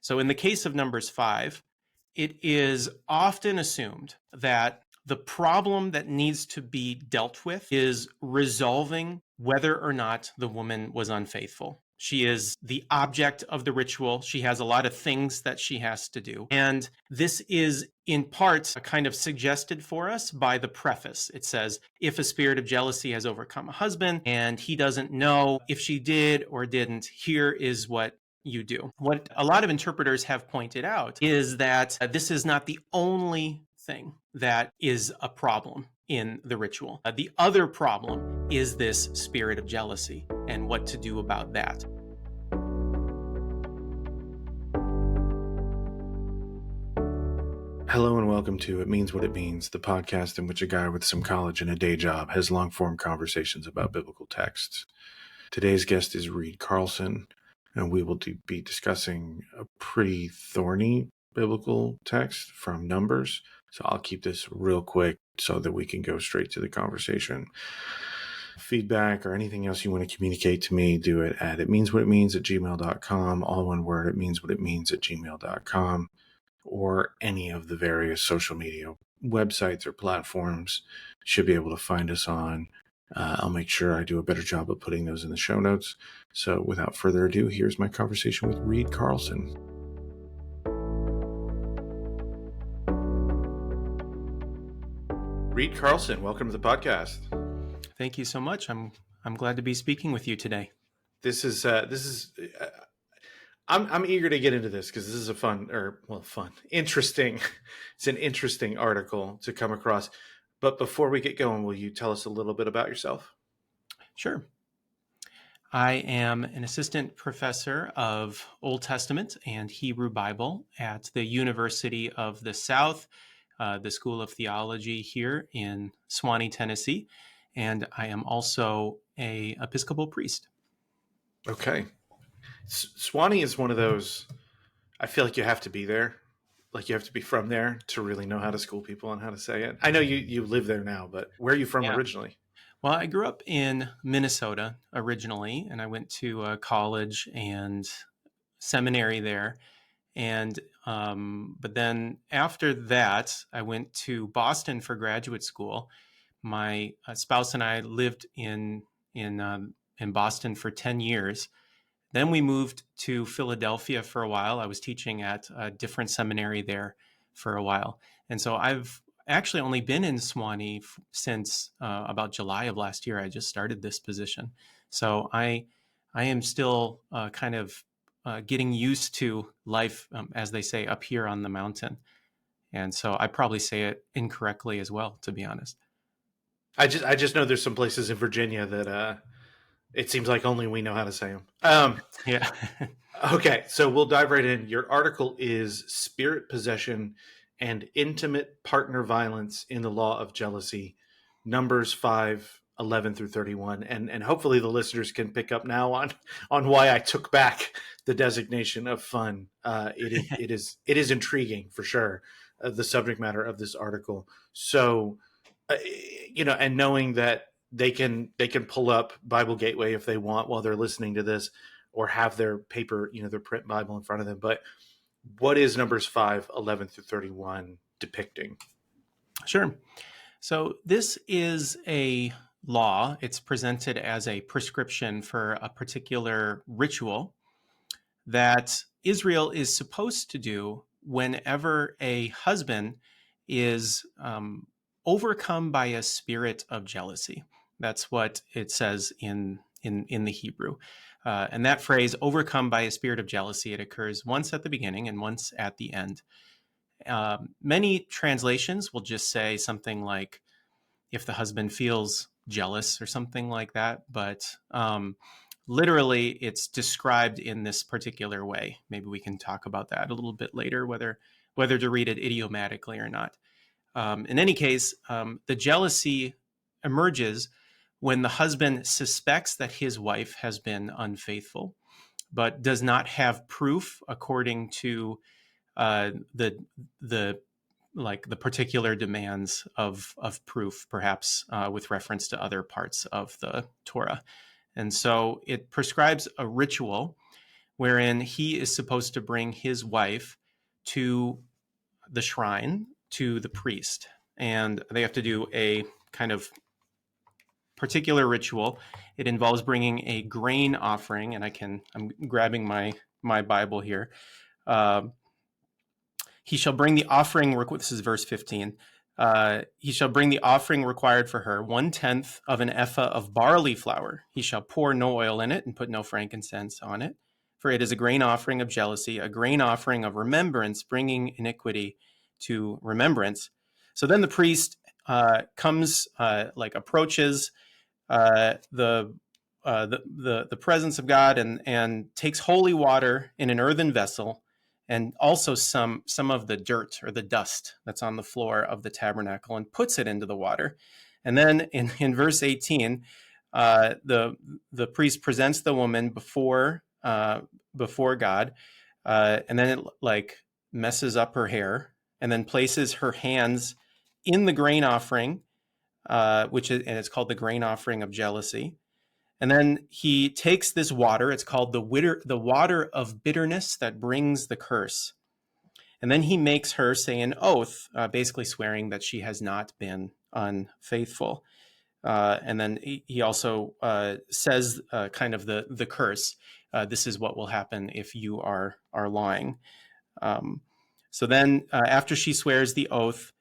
So in the case of Numbers 5, it is often assumed that the problem that needs to be dealt with is resolving whether or not the woman was unfaithful. She is the object of the ritual. She has a lot of things that she has to do. And this is in part kind of suggested for us by the preface. It says, if a spirit of jealousy has overcome a husband and he doesn't know if she did or didn't, here is what you do. What a lot of interpreters have pointed out is that this is not the only thing that is a problem in the ritual. The other problem is this spirit of jealousy and what to do about that. Hello and welcome to It Means What It Means, the podcast in which a guy with some college and a day job has long-form conversations about biblical texts. Today's guest is Reed Carlson, and we will be discussing a pretty thorny biblical text from Numbers. So I'll keep this real quick so that we can go straight to the conversation. Feedback or anything else you want to communicate to me, do it at itmeanswhatitmeans@gmail.com. All one word, itmeanswhatitmeans@gmail.com. or any of the various social media websites or platforms should be able to find us on. I'll make sure I do a better job of putting those in the show notes. So without further ado, here's my conversation with Reed Carlson. Reed Carlson, welcome to the podcast. Thank you so much. I'm glad to be speaking with you today. I'm eager to get into this because this is interesting. It's an interesting article to come across. But before we get going, will you tell us a little bit about yourself? Sure. I am an assistant professor of Old Testament and Hebrew Bible at the University of the South, the School of Theology here in Suwanee, Tennessee. And I am also an Episcopal priest. Okay. Suwanee is one of those, I feel like you have to be there. Like you have to be from there to really know how to school people and how to say it. I know you live there now, but where are you from originally? Well, I grew up in Minnesota originally, and I went to college and seminary there. And but then after that, I went to Boston for graduate school. My spouse and I lived in Boston for 10 years. Then we moved to Philadelphia for a while. I was teaching at a different seminary there for a while. And so I've actually only been in Suwanee since about July of last year. I just started this position. So I am still kind of getting used to life, as they say, up here on the mountain. And so I probably say it incorrectly as well, to be honest. I just know there's some places in Virginia that it seems like only we know how to say them. Yeah. Okay, so we'll dive right in. Your article is Spirit Possession and Intimate Partner Violence in the Law of Jealousy, Numbers 5:11 through 31. And hopefully the listeners can pick up now on why I took back the designation of fun. It is intriguing for sure, the subject matter of this article. So, and knowing that they can pull up Bible Gateway if they want while they're listening to this, or have their paper, their print Bible in front of them. But what is Numbers 5:11 through 31 depicting? Sure. So this is a law. It's presented as a prescription for a particular ritual that Israel is supposed to do whenever a husband is overcome by a spirit of jealousy. That's what it says in the Hebrew. And that phrase, overcome by a spirit of jealousy, it occurs once at the beginning and once at the end. Many translations will just say something like, if the husband feels jealous or something like that. But literally, it's described in this particular way. Maybe we can talk about that a little bit later, whether to read it idiomatically or not. In any case, the jealousy emerges when the husband suspects that his wife has been unfaithful, but does not have proof according to the particular demands of proof, perhaps with reference to other parts of the Torah. And so it prescribes a ritual wherein he is supposed to bring his wife to the shrine, to the priest, and they have to do a kind of particular ritual. It involves bringing a grain offering, and I'm grabbing my Bible here. Uh, he shall bring the offering. This is verse 15. He shall bring the offering required for her, 1/10 of an ephah of barley flour. He shall pour no oil in it and put no frankincense on it, for it is a grain offering of jealousy, a grain offering of remembrance, bringing iniquity to remembrance. So then the priest comes, approaches the the presence of God, and takes holy water in an earthen vessel, and also some of the dirt or the dust that's on the floor of the tabernacle, and puts it into the water. And then in verse 18, the priest presents the woman before God, and then it messes up her hair, and then places her hands in the grain offering, and it's called the grain offering of jealousy. And then he takes this water, it's called the water of bitterness that brings the curse. And then he makes her say an oath, basically swearing that she has not been unfaithful. And then he also says kind of the curse. This is what will happen if you are lying. So then after she swears the oath,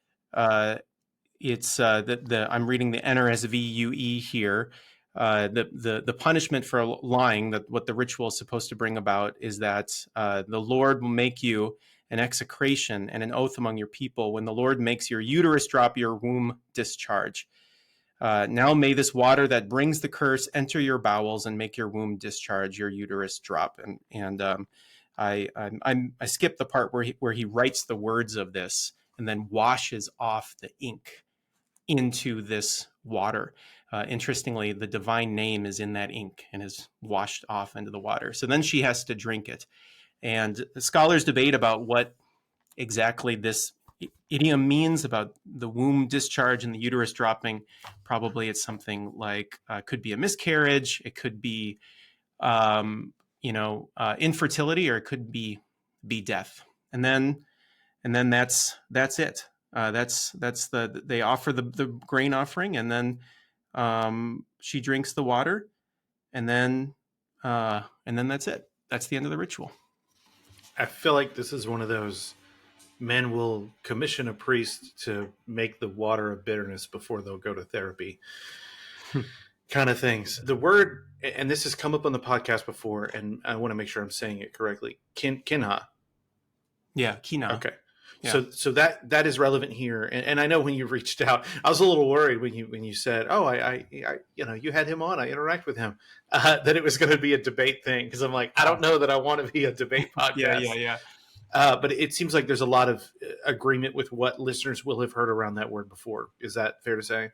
it's I'm reading the NRSV here. The punishment for lying, that what the ritual is supposed to bring about, is that the Lord will make you an execration and an oath among your people when the Lord makes your uterus drop, your womb discharge. Now may this water that brings the curse enter your bowels and make your womb discharge, your uterus drop. I skipped the part where he writes the words of this and then washes off the ink into this water. Interestingly, the divine name is in that ink and is washed off into the water. So then she has to drink it. And scholars debate about what exactly this idiom means about the womb discharge and the uterus dropping. Probably it's something like, could be a miscarriage. It could be, infertility, or it could be death. And then that's it. They offer the grain offering, and then she drinks the water, and then that's it. That's the end of the ritual. I feel like this is one of those men will commission a priest to make the water of bitterness before they'll go to therapy kind of things. The word, and this has come up on the podcast before, and I want to make sure I'm saying it correctly. Kinha. Yeah, kina. Okay. Yeah. So that is relevant here, and I know when you reached out, I was a little worried when you said, "Oh, I you had him on, I interact with him," that it was going to be a debate thing, because I'm like, I don't know that I want to be a debate podcast. Yeah. But it seems like there's a lot of agreement with what listeners will have heard around that word before. Is that fair to say?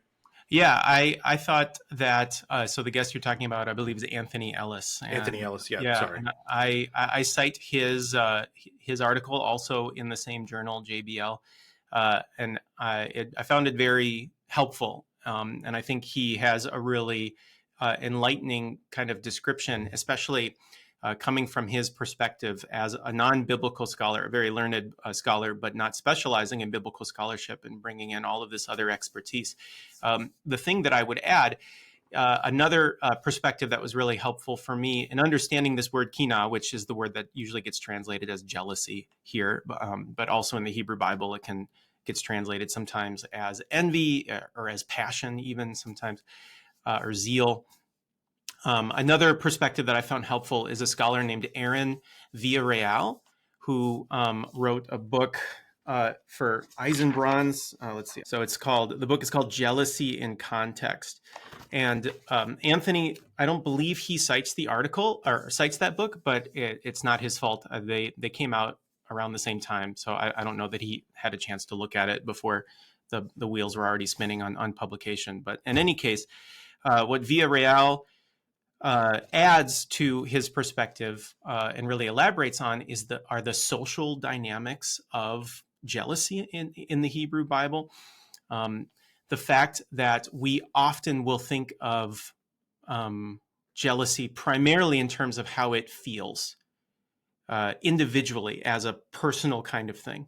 Yeah, I thought that. So the guest you're talking about, I believe, is Anthony Ellis. Anthony Ellis. Yeah. Sorry. And I cite his article also in the same journal, JBL, and I found it very helpful. And I think he has a really enlightening kind of description, especially coming from his perspective as a non-biblical scholar, a very learned scholar, but not specializing in biblical scholarship, and bringing in all of this other expertise. The thing that I would add, another perspective that was really helpful for me in understanding this word kina, which is the word that usually gets translated as jealousy here, but also in the Hebrew Bible, it gets translated sometimes as envy, or as passion, even sometimes, or zeal. Another perspective that I found helpful is a scholar named Aaron Villarreal, who wrote a book for Eisenbrauns. Let's see. So the book is called Jealousy in Context. And Anthony, I don't believe he cites the article or cites that book, but it's not his fault. They came out around the same time. So I don't know that he had a chance to look at it before the wheels were already spinning on publication. But in any case, what Villarreal adds to his perspective and really elaborates on are the social dynamics of jealousy in the Hebrew Bible. The fact that we often will think of jealousy primarily in terms of how it feels. individually as a personal kind of thing.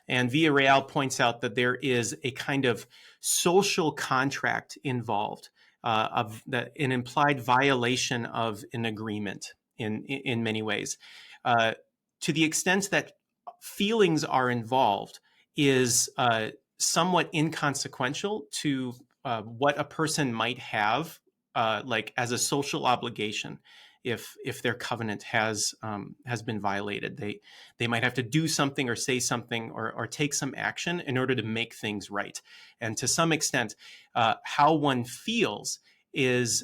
And Villarreal points out that there is a kind of social contract involved, of an implied violation of an agreement in many ways. Uh, to the extent that feelings are involved is somewhat inconsequential to what a person might have, like as a social obligation. If their covenant has been violated, they might have to do something or say something or take some action in order to make things right. And to some extent, how one feels is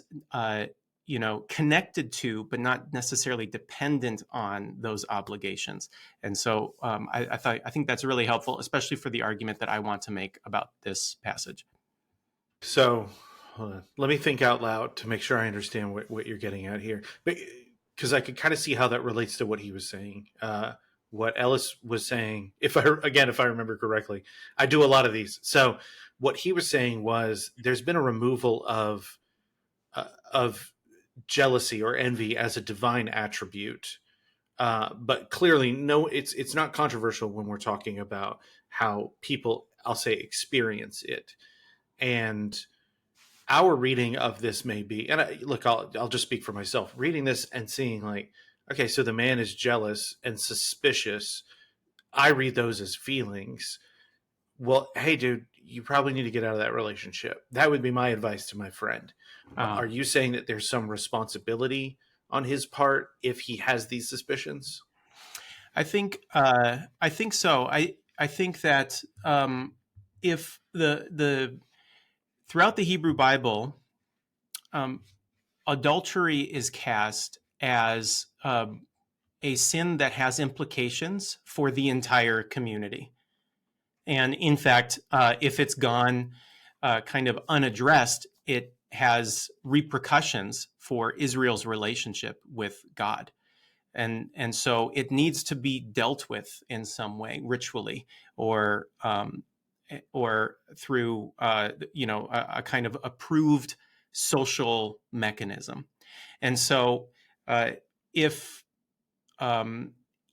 connected to, but not necessarily dependent on those obligations. And so I think that's really helpful, especially for the argument that I want to make about this passage. So, hold on. Let me think out loud to make sure I understand what you're getting at here. Because I could kind of see how that relates to what he was saying. What Ellis was saying, if I remember correctly, I do a lot of these. So, what he was saying was there's been a removal of jealousy or envy as a divine attribute. But clearly, no, it's not controversial when we're talking about how people, I'll say, experience it. And our reading of this may be, and I'll just speak for myself. Reading this and seeing like, okay, so the man is jealous and suspicious. I read those as feelings. Well, hey, dude, you probably need to get out of that relationship. That would be my advice to my friend. Are you saying that there's some responsibility on his part if he has these suspicions? I think so. I think that if the throughout the Hebrew Bible, adultery is cast as a sin that has implications for the entire community. And in fact, if it's gone kind of unaddressed, it has repercussions for Israel's relationship with God. And so it needs to be dealt with in some way, ritually, or through a kind of approved social mechanism. And so if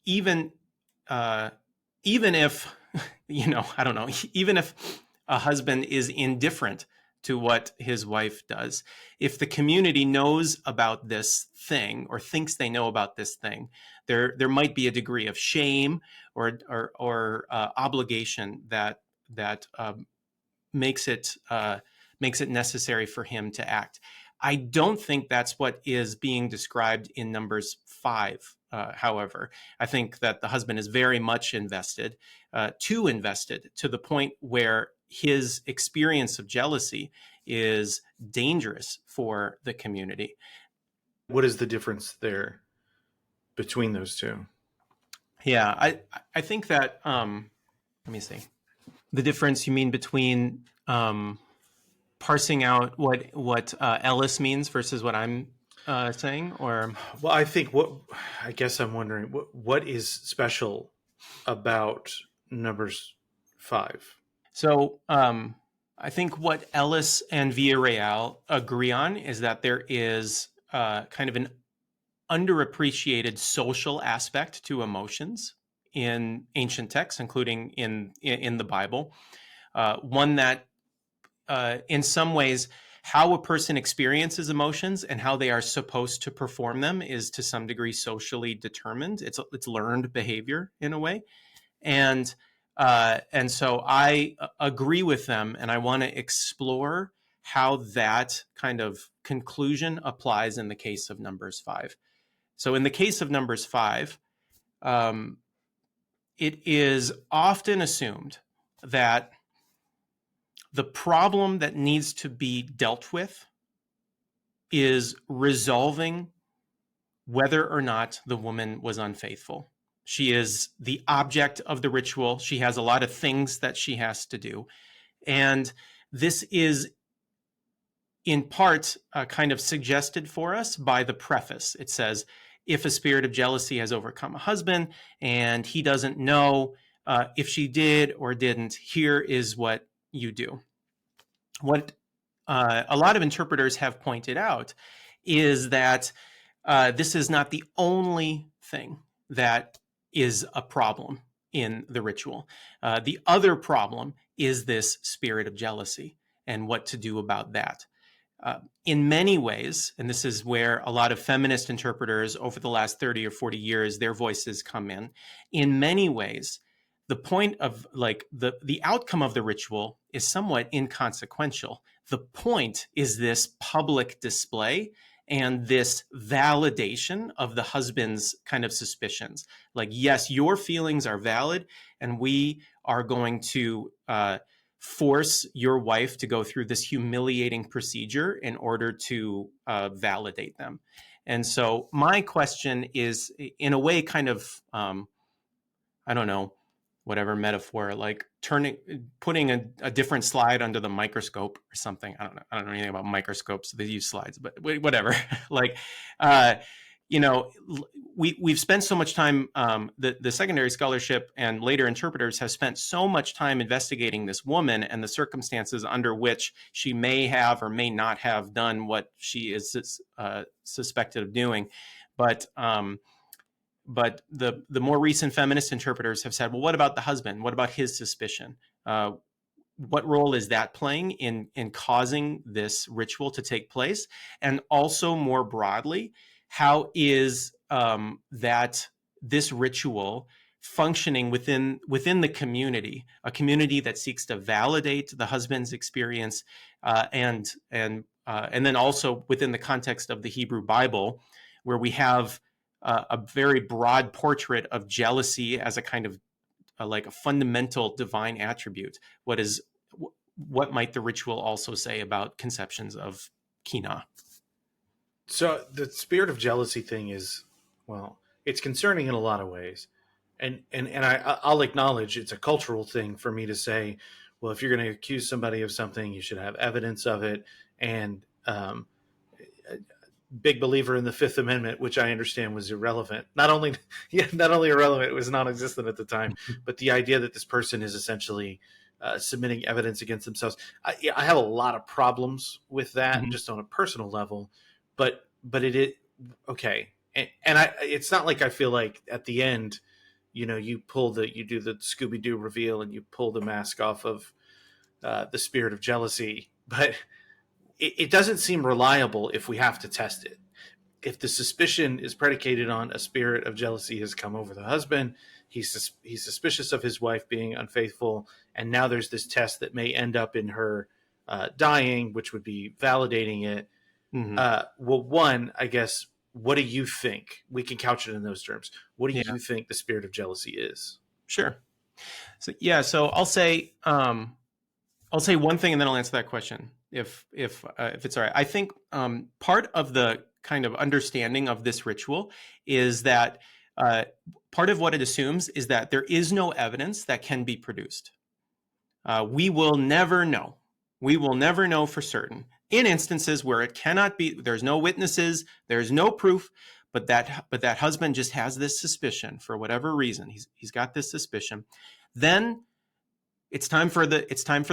even even if I don't know, even if a husband is indifferent to what his wife does, if the community knows about this thing or thinks they know about this thing, there might be a degree of shame or obligation that makes it necessary for him to act. I don't think that's what is being described in Numbers 5. However, I think that the husband is very much invested, too invested, to the point where his experience of jealousy is dangerous for the community. What is the difference there between those two? Yeah, I think that let me see. The difference you mean between parsing out what Ellis means versus what I'm saying, or? Well, I guess I'm wondering what is special about Numbers 5. So I think what Ellis and Villarreal agree on is that there is kind of an underappreciated social aspect to emotions in ancient texts, including in the Bible. One that, in some ways, how a person experiences emotions and how they are supposed to perform them is to some degree socially determined. It's learned behavior in a way, and so I agree with them, and I want to explore how that kind of conclusion applies in the case of Numbers 5. So in the case of Numbers 5, it is often assumed that the problem that needs to be dealt with is resolving whether or not the woman was unfaithful. She is the object of the ritual. She has a lot of things that she has to do. And this is in part kind of suggested for us by the preface. It says, if a spirit of jealousy has overcome a husband and he doesn't know if she did or didn't, here is what you do. What a lot of interpreters have pointed out is that this is not the only thing that is a problem in the ritual. The other problem is this spirit of jealousy and what to do about that. In many ways, and this is where a lot of feminist interpreters over the last 30 or 40 years, their voices come in many ways, the point of like the outcome of the ritual is somewhat inconsequential. The point is this public display and this validation of the husband's kind of suspicions. Like, yes, your feelings are valid, and we are going to force your wife to go through this humiliating procedure in order to validate them. And so my question is, in a way, kind of, I don't know, whatever metaphor, like putting a different slide under the microscope or something. I don't know anything about microscopes. They use slides, but whatever. Like, you know, we've spent so much time, the secondary scholarship and later interpreters have spent so much time investigating this woman and the circumstances under which she may have or may not have done what she is suspected of doing. But the more recent feminist interpreters have said, well, what about the husband? What about his suspicion? What role is that playing in causing this ritual to take place? And also more broadly, how is that this ritual functioning within the community, a community that seeks to validate the husband's experience, and then also within the context of the Hebrew Bible, where we have a very broad portrait of jealousy as a kind of like a fundamental divine attribute. What might the ritual also say about conceptions of kina? So the spirit of jealousy thing is, well, it's concerning in a lot of ways. I'll acknowledge it's a cultural thing for me to say, well, if you're going to accuse somebody of something, you should have evidence of it. And big believer in the Fifth Amendment, which I understand was irrelevant. Not only irrelevant, it was non-existent at the time, but the idea that this person is essentially submitting evidence against themselves. I have a lot of problems with that, just on a personal level. But it okay, and it's not like I feel like at the end, you know, you do the Scooby-Doo reveal and you pull the mask off of the spirit of jealousy, but it doesn't seem reliable if we have to test it. If the suspicion is predicated on a spirit of jealousy has come over the husband, he's suspicious of his wife being unfaithful, and now there's this test that may end up in her dying, which would be validating it. Well, one, I guess, what do you think? We can couch it in those terms. What do you think the spirit of jealousy is? Sure. So I'll say one thing and then I'll answer that question if it's all right. I think part of the kind of understanding of this ritual is that part of what it assumes is that there is no evidence that can be produced. We will never know. We will never know for certain. In instances where it cannot be, there's no witnesses, there's no proof, but that husband just has this suspicion for whatever reason. He's got this suspicion. Then it's time for the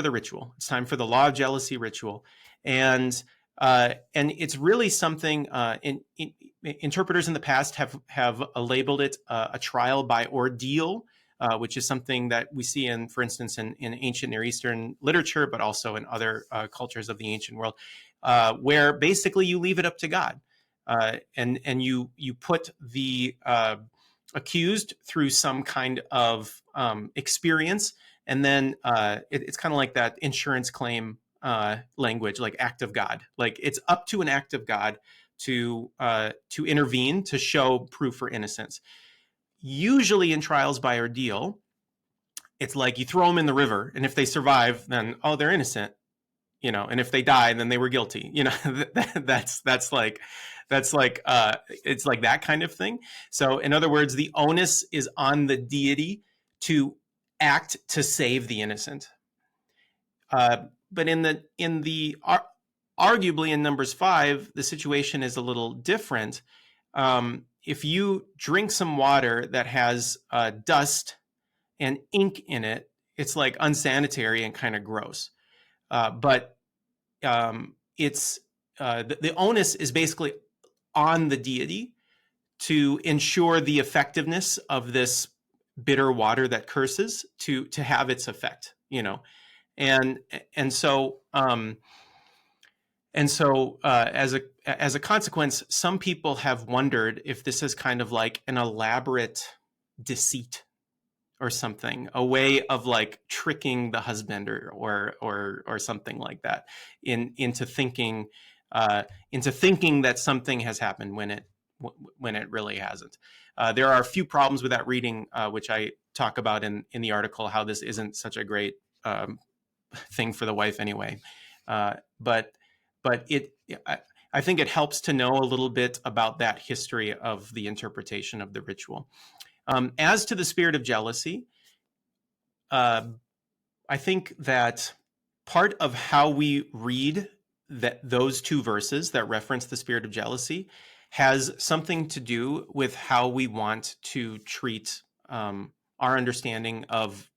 ritual. It's time for the law of jealousy ritual, and it's really something. Interpreters in the past have labeled it a trial by ordeal, which is something that we see for instance, in ancient Near Eastern literature, but also in other cultures of the ancient world, where basically you leave it up to God, and you put the accused through some kind of experience. And then it's kind of like that insurance claim language, like act of God. Like it's up to an act of God to intervene, to show proof for innocence. Usually in trials by ordeal, it's like you throw them in the river, and if they survive, then they're innocent, you know. And if they die, then they were guilty, you know. that's like it's like that kind of thing. So in other words, the onus is on the deity to act to save the innocent. But arguably in Numbers 5, the situation is a little different. If you drink some water that has dust and ink in it, it's like unsanitary and kind of gross. But it's the onus is basically on the deity to ensure the effectiveness of this bitter water that curses to have its effect, and and so um, as a consequence, some people have wondered if this is kind of like an elaborate deceit or something, a way of like tricking the husband or something like that into thinking that something has happened when it really hasn't. There are a few problems with that reading, which I talk about in the article, how this isn't such a great thing for the wife anyway. But it, I think it helps to know a little bit about that history of the interpretation of the ritual. As to the spirit of jealousy, I think that part of how we read those two verses that reference the spirit of jealousy has something to do with how we want to treat our understanding of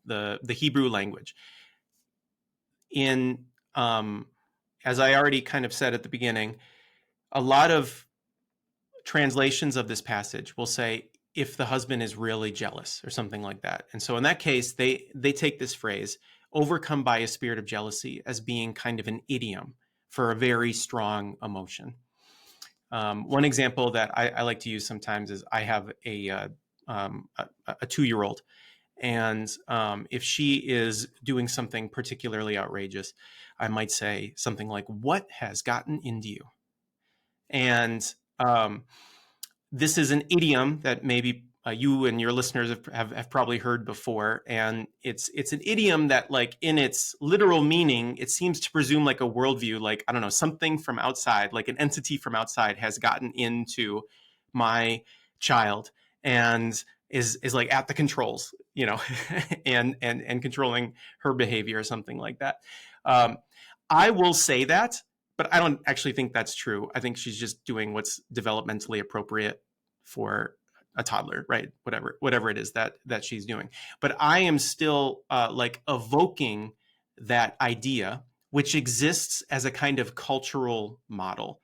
the Hebrew language. In As I already kind of said at the beginning, a lot of translations of this passage will say, if the husband is really jealous or something like that. And so in that case, they take this phrase, overcome by a spirit of jealousy, as being kind of an idiom for a very strong emotion. One example that I like to use sometimes is I have a 2-year-old. And if she is doing something particularly outrageous, I might say something like, "What has gotten into you?" And this is an idiom that maybe you and your listeners have probably heard before, and it's an idiom that, like, in its literal meaning, it seems to presume like a worldview, like, I don't know, something from outside, like an entity from outside has gotten into my child and is like at the controls, and controlling her behavior or something like that. I will say that, but I don't actually think that's true. I think she's just doing what's developmentally appropriate for a toddler, right? Whatever it is that she's doing. But I am still like evoking that idea, which exists as a kind of cultural model.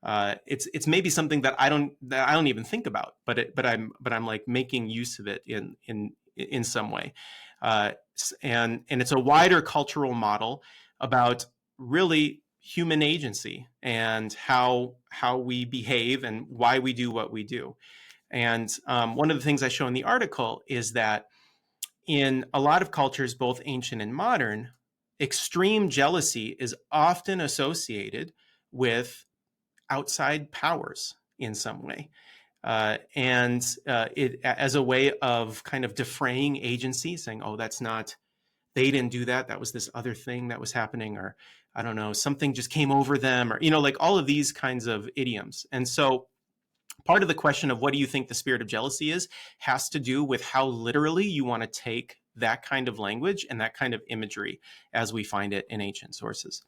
It's maybe something that I don't even think about, but I'm like making use of it in some way, and it's a wider cultural model about really human agency and how we behave and why we do what we do. And one of the things I show in the article is that in a lot of cultures, both ancient and modern, extreme jealousy is often associated with outside powers in some way. And it as a way of kind of defraying agency, saying, "Oh, that's not, they didn't do that. That was this other thing that was happening," or I don't know, something just came over them, or, like all of these kinds of idioms. And so part of the question of what do you think the spirit of jealousy is has to do with how literally you want to take that kind of language and that kind of imagery as we find it in ancient sources.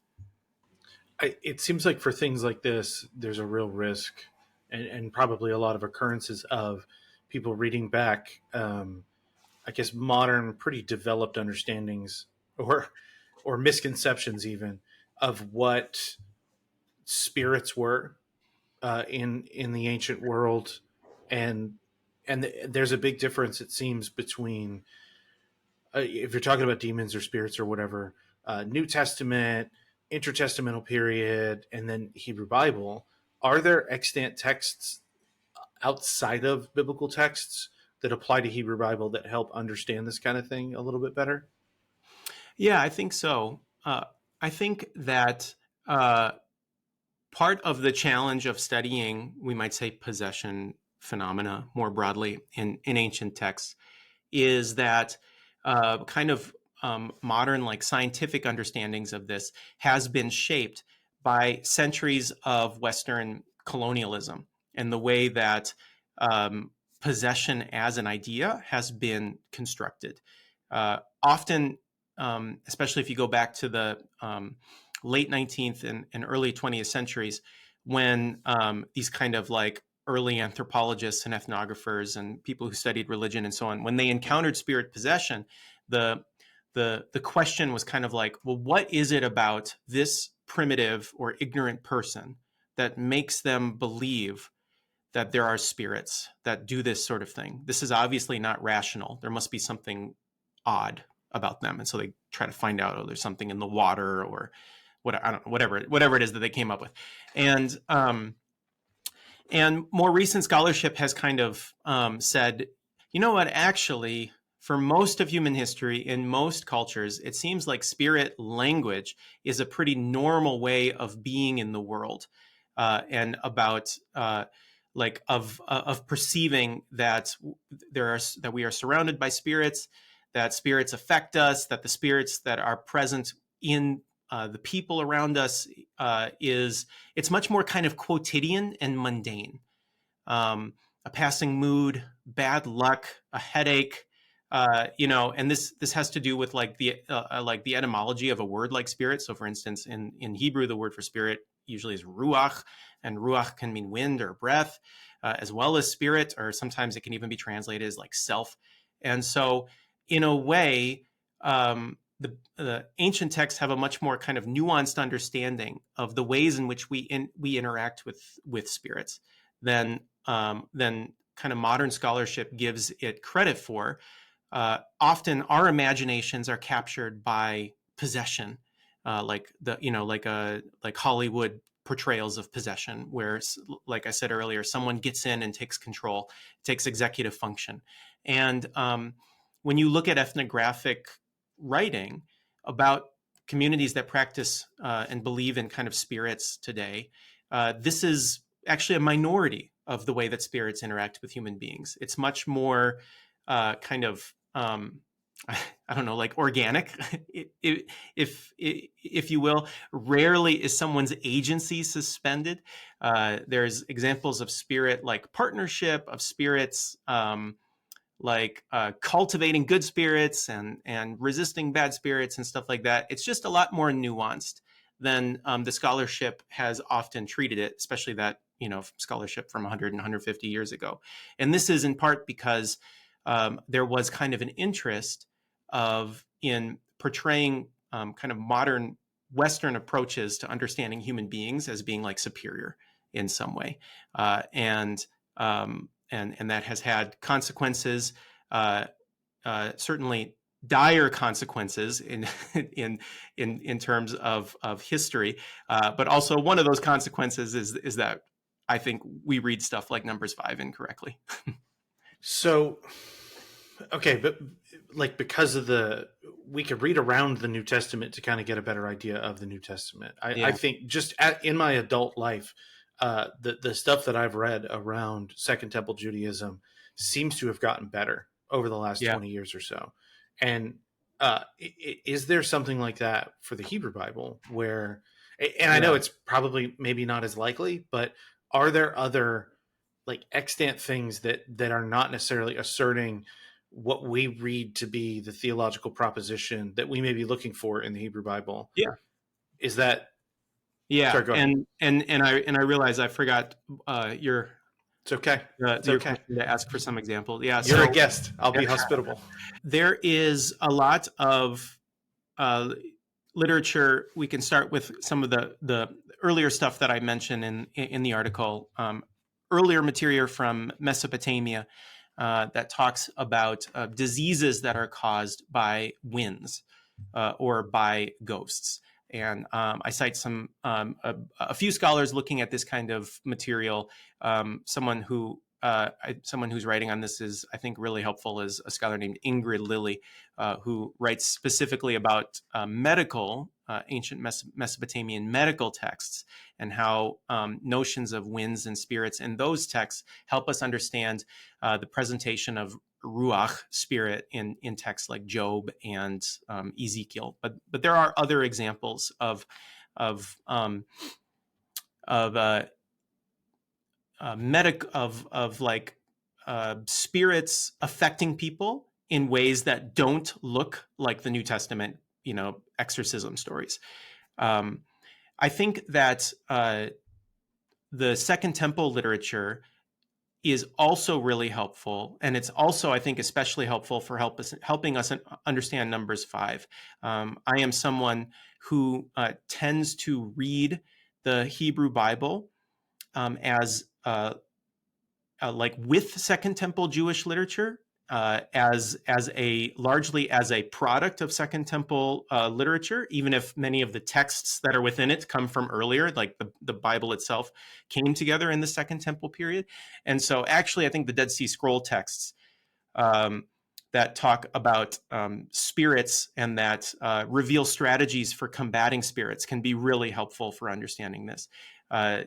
It seems like for things like this, there's a real risk and probably a lot of occurrences of people reading back, I guess, modern, pretty developed understandings or misconceptions even of what spirits were in the ancient world, and there's a big difference, it seems, between if you're talking about demons or spirits or whatever, New Testament, intertestamental period, and then Hebrew Bible. Are there extant texts outside of biblical texts that apply to Hebrew Bible that help understand this kind of thing a little bit better? Yeah, I think so. I think that part of the challenge of studying, we might say, possession phenomena more broadly in ancient texts is that kind of modern, like, scientific understandings of this has been shaped by centuries of Western colonialism and the way that possession as an idea has been constructed. Often, especially if you go back to the late 19th and early 20th centuries, when these kind of like early anthropologists and ethnographers and people who studied religion and so on, when they encountered spirit possession, the question was kind of like, well, what is it about this primitive or ignorant person that makes them believe that there are spirits that do this sort of thing. This is obviously not rational. There must be something odd about them, and so they try to find out. Oh, there's something in the water, or what, I don't know, whatever it is that they came up with, and more recent scholarship has kind of said, you know what, actually, for most of human history, in most cultures, it seems like spirit language is a pretty normal way of being in the world, and about of perceiving that that we are surrounded by spirits, that spirits affect us, that the spirits that are present in the people around us it's much more kind of quotidian and mundane. A passing mood, bad luck, a headache, and this has to do with like the etymology of a word like spirit. So, for instance, in Hebrew, the word for spirit usually is ruach, and ruach can mean wind or breath, as well as spirit, or sometimes it can even be translated as like self. And so, in a way, the ancient texts have a much more kind of nuanced understanding of the ways in which we interact with spirits than kind of modern scholarship gives it credit for. Often our imaginations are captured by possession, like Hollywood portrayals of possession, where, like I said earlier, someone gets in and takes control, takes executive function. And when you look at ethnographic writing about communities that practice and believe in kind of spirits today, this is actually a minority of the way that spirits interact with human beings. It's much more kind of I don't know, like organic, if you will. Rarely is someone's agency suspended. There's examples of spirit like partnership, of spirits cultivating good spirits and resisting bad spirits and stuff like that. It's just a lot more nuanced than the scholarship has often treated it, especially that, scholarship from 100 and 150 years ago. And this is in part because there was kind of an interest in portraying kind of modern Western approaches to understanding human beings as being like superior in some way. And that has had consequences, certainly dire consequences in terms of history. But also one of those consequences is that I think we read stuff like Numbers 5 incorrectly. So, okay, but like because of we could read around the New Testament to kind of get a better idea of the New Testament. I think just in my adult life, the stuff that I've read around Second Temple Judaism seems to have gotten better over the last 20 years or so. And is there something like that for the Hebrew Bible where, and I know it's probably maybe not as likely, but are there other like extant things that are not necessarily asserting what we read to be the theological proposition that we may be looking for in the Hebrew Bible? Yeah. Is that? Yeah. Sorry, go ahead. And I realize I forgot your. It's okay. It's your question to ask for some examples. Yeah. You're a guest. I'll be hospitable. There is a lot of literature. We can start with some of the earlier stuff that I mentioned in the article. Earlier material from Mesopotamia that talks about diseases that are caused by winds or by ghosts. And I cite a few scholars looking at this kind of material. Someone who's writing on this is, I think, really helpful is a scholar named Ingrid Lilly, who writes specifically about ancient Mesopotamian medical texts and how notions of winds and spirits in those texts help us understand the presentation of ruach, spirit, in texts like Job and Ezekiel. But there are other examples of spirits affecting people in ways that don't look like the New Testament, exorcism stories. I think that the Second Temple literature is also really helpful, and it's also, I think, especially helpful for helping us understand Numbers 5. I am someone who tends to read the Hebrew Bible as like with Second Temple Jewish literature, as a largely as a product of Second Temple literature, even if many of the texts that are within it come from earlier, like the Bible itself came together in the Second Temple period. And so actually, I think the Dead Sea Scroll texts that talk about spirits and that reveal strategies for combating spirits can be really helpful for understanding this.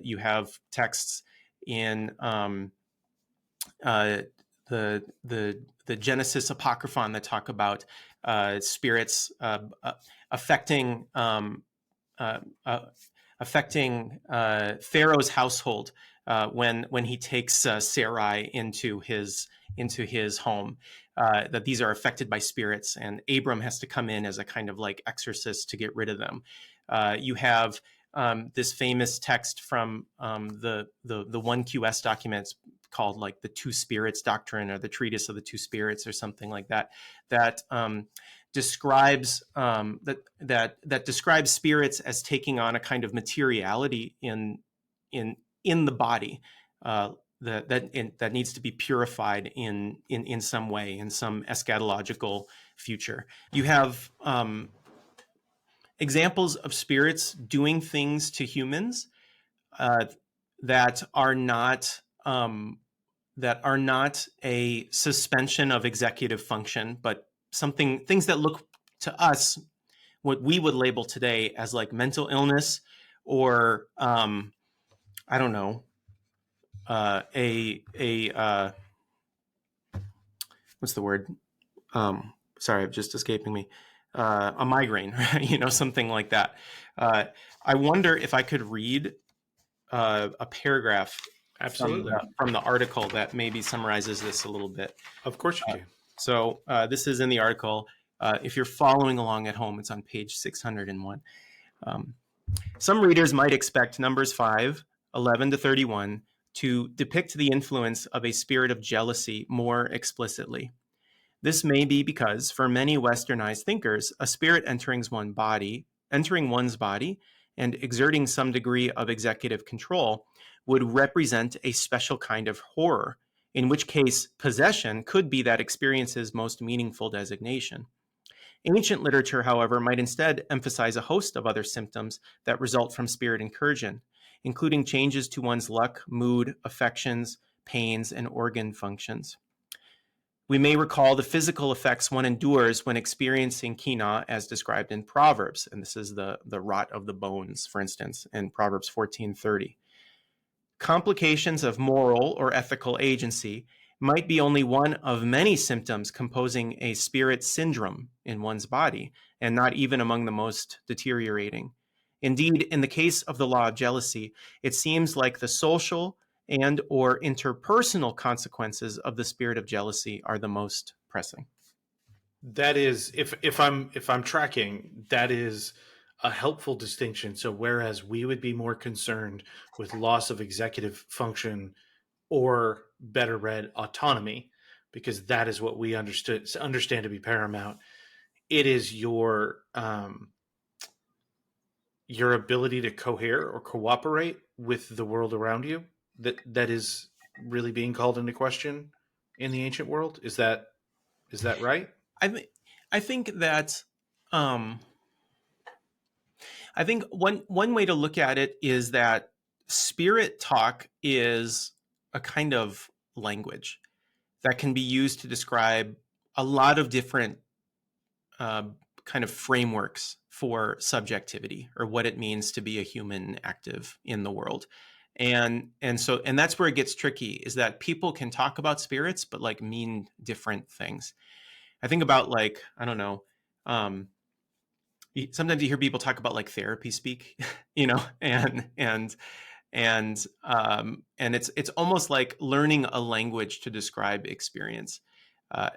You have texts in uh, the Genesis Apocryphon that talk about spirits affecting uh, uh, affecting Pharaoh's household when he takes Sarai into his home. That these are affected by spirits, and Abram has to come in as a kind of like exorcist to get rid of them. You have this famous text from the 1QS documents called like the Two Spirits Doctrine or the Treatise of the Two Spirits or something like that, that describes that describes spirits as taking on a kind of materiality in the body that needs to be purified in some way, in some eschatological future. You have examples of spirits doing things to humans uh, that are not a suspension of executive function, but things that look to us what we would label today as like mental illness or I don't know, a what's the word? Sorry, it's just escaping me. A migraine, something like that. I wonder if I could read a paragraph Absolutely. from the article that maybe summarizes this a little bit. Of course you can. So this is in the article. If you're following along at home, it's on page 601. Some readers might expect numbers 5, 11 to 31 to depict the influence of a spirit of jealousy more explicitly. This may be because, for many westernized thinkers, a spirit entering one's body and exerting some degree of executive control would represent a special kind of horror, in which case possession could be that experience's most meaningful designation. Ancient literature, however, might instead emphasize a host of other symptoms that result from spirit incursion, including changes to one's luck, mood, affections, pains, and organ functions. We may recall the physical effects one endures when experiencing kina as described in Proverbs, and this is the rot of the bones, for instance, in Proverbs 14:30. Complications of moral or ethical agency might be only one of many symptoms composing a spirit syndrome in one's body, and not even among the most deteriorating. Indeed, in the case of the law of jealousy, it seems like the social and or interpersonal consequences of the spirit of jealousy are the most pressing. That is, if I'm tracking, that is a helpful distinction. So whereas we would be more concerned with loss of executive function or better read autonomy, because that is what we understand to be paramount, it is your ability to cohere or cooperate with the world around you that is really being called into question in the ancient world. Is that right? I think that I think one way to look at it is that spirit talk is a kind of language that can be used to describe a lot of different uh, kind of frameworks for subjectivity or what it means to be a human active in the world. And that's where it gets tricky, is that people can talk about spirits but like mean different things. I think about like, I don't know, sometimes you hear people talk about like therapy speak, and it's almost like learning a language to describe experience,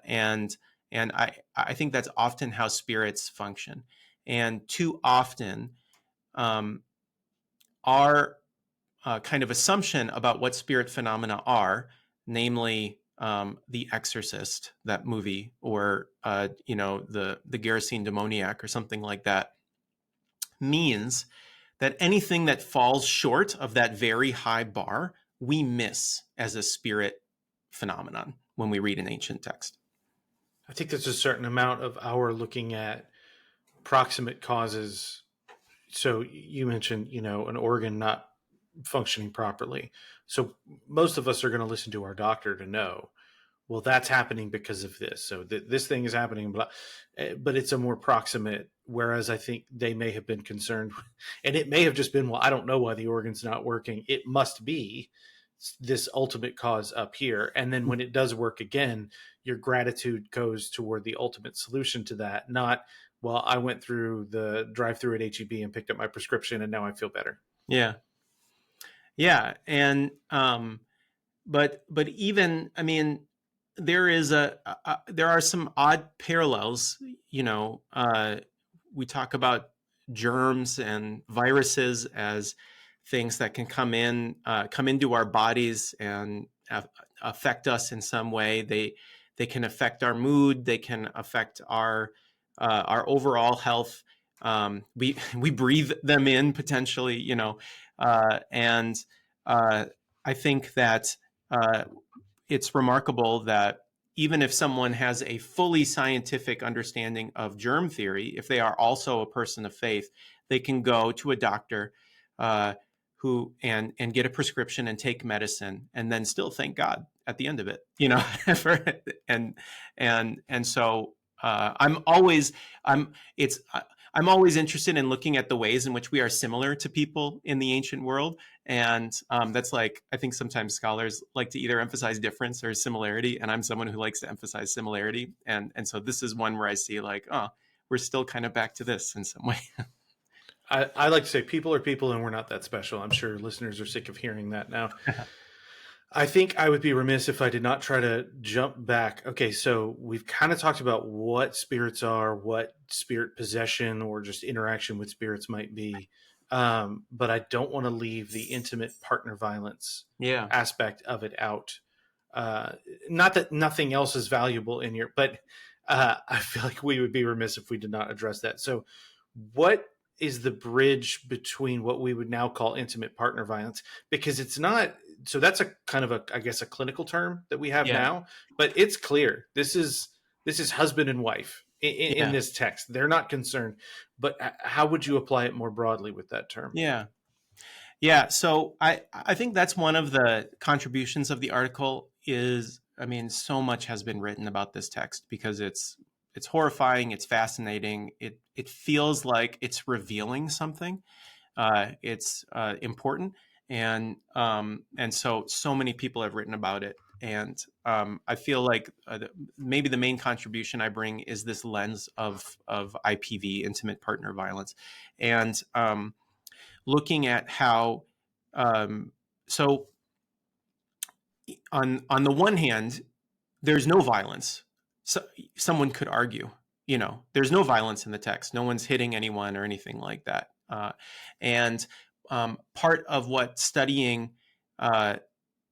and I think that's often how spirits function, and too often our kind of assumption about what spirit phenomena are, namely The Exorcist, that movie, or the Gerasene demoniac or something like that, means that anything that falls short of that very high bar, we miss as a spirit phenomenon when we read an ancient text. I think there's a certain amount of our looking at proximate causes. So you mentioned, an organ not functioning properly. So most of us are going to listen to our doctor to know, well, that's happening because of this. So this thing is happening, but it's a more proximate. Whereas I think they may have been concerned, and it may have just been, well, I don't know why the organ's not working. It must be this ultimate cause up here. And then when it does work again, your gratitude goes toward the ultimate solution to that, not, well, I went through the drive-through at HEB and picked up my prescription and now I feel better. Yeah. Yeah. And, but even, I mean, there is there are some odd parallels, we talk about germs and viruses as things that can come into our bodies and affect us in some way. They can affect our mood. They can affect our overall health. We breathe them in potentially, and I think that it's remarkable that even if someone has a fully scientific understanding of germ theory, if they are also a person of faith, they can go to a doctor who and get a prescription and take medicine, and then still thank God at the end of it, for, and so I'm always interested in looking at the ways in which we are similar to people in the ancient world. And that's like, I think sometimes scholars like to either emphasize difference or similarity. And I'm someone who likes to emphasize similarity. And so this is one where I see like, oh, we're still kind of back to this in some way. I like to say people are people and we're not that special. I'm sure listeners are sick of hearing that now. I think I would be remiss if I did not try to jump back. Okay, so we've kind of talked about what spirits are, what spirit possession or just interaction with spirits might be. But I don't want to leave the intimate partner violence aspect of it out. Not that nothing else is valuable in here, but I feel like we would be remiss if we did not address that. So what is the bridge between what we would now call intimate partner violence? Because it's not, so that's a kind of I guess a clinical term that we have now, but it's clear. This is husband and wife in this text. They're not concerned, but how would you apply it more broadly with that term? Yeah. So I think that's one of the contributions of the article is, I mean, so much has been written about this text because it's horrifying. It's fascinating. It feels like it's revealing something. It's important. And so many people have written about it. And I feel like maybe the main contribution I bring is this lens of IPV, intimate partner violence. And looking at how so on the one hand, there's no violence. So someone could argue, there's no violence in the text. No one's hitting anyone or anything like that. And part of what studying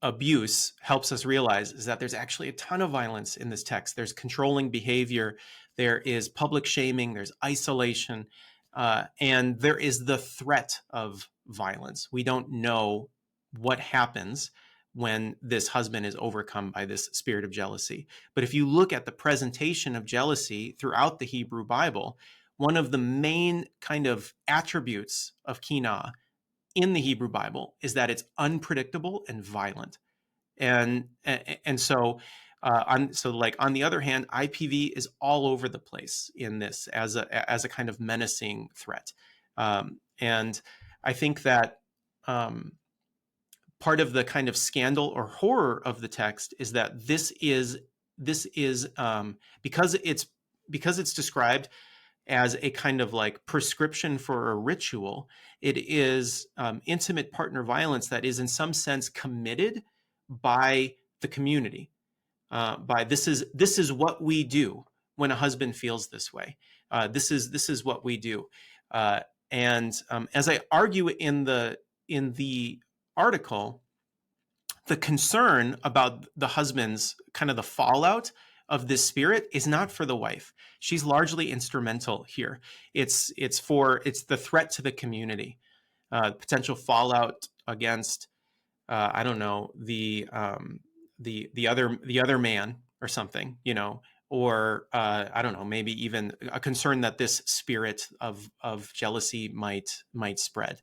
abuse helps us realize is that there's actually a ton of violence in this text. There's controlling behavior. There is public shaming. There's isolation. And there is the threat of violence. We don't know what happens when this husband is overcome by this spirit of jealousy. But if you look at the presentation of jealousy throughout the Hebrew Bible, one of the main kind of attributes of Kinah in the Hebrew Bible is that it's unpredictable and violent. And so on the other hand, IPV is all over the place in this as a kind of menacing threat. And I think that part of the kind of scandal or horror of the text is that this is because it's described as a kind of like prescription for a ritual. It is intimate partner violence that is in some sense committed by the community. By this is what we do when a husband feels this way. This is what we do. And as I argue in the article, the concern about the husband's kind of the fallout of this spirit is not for the wife. She's largely instrumental here. It's the threat to the community, potential fallout against I don't know, the other man or something, or I don't know, maybe even a concern that this spirit of jealousy might spread,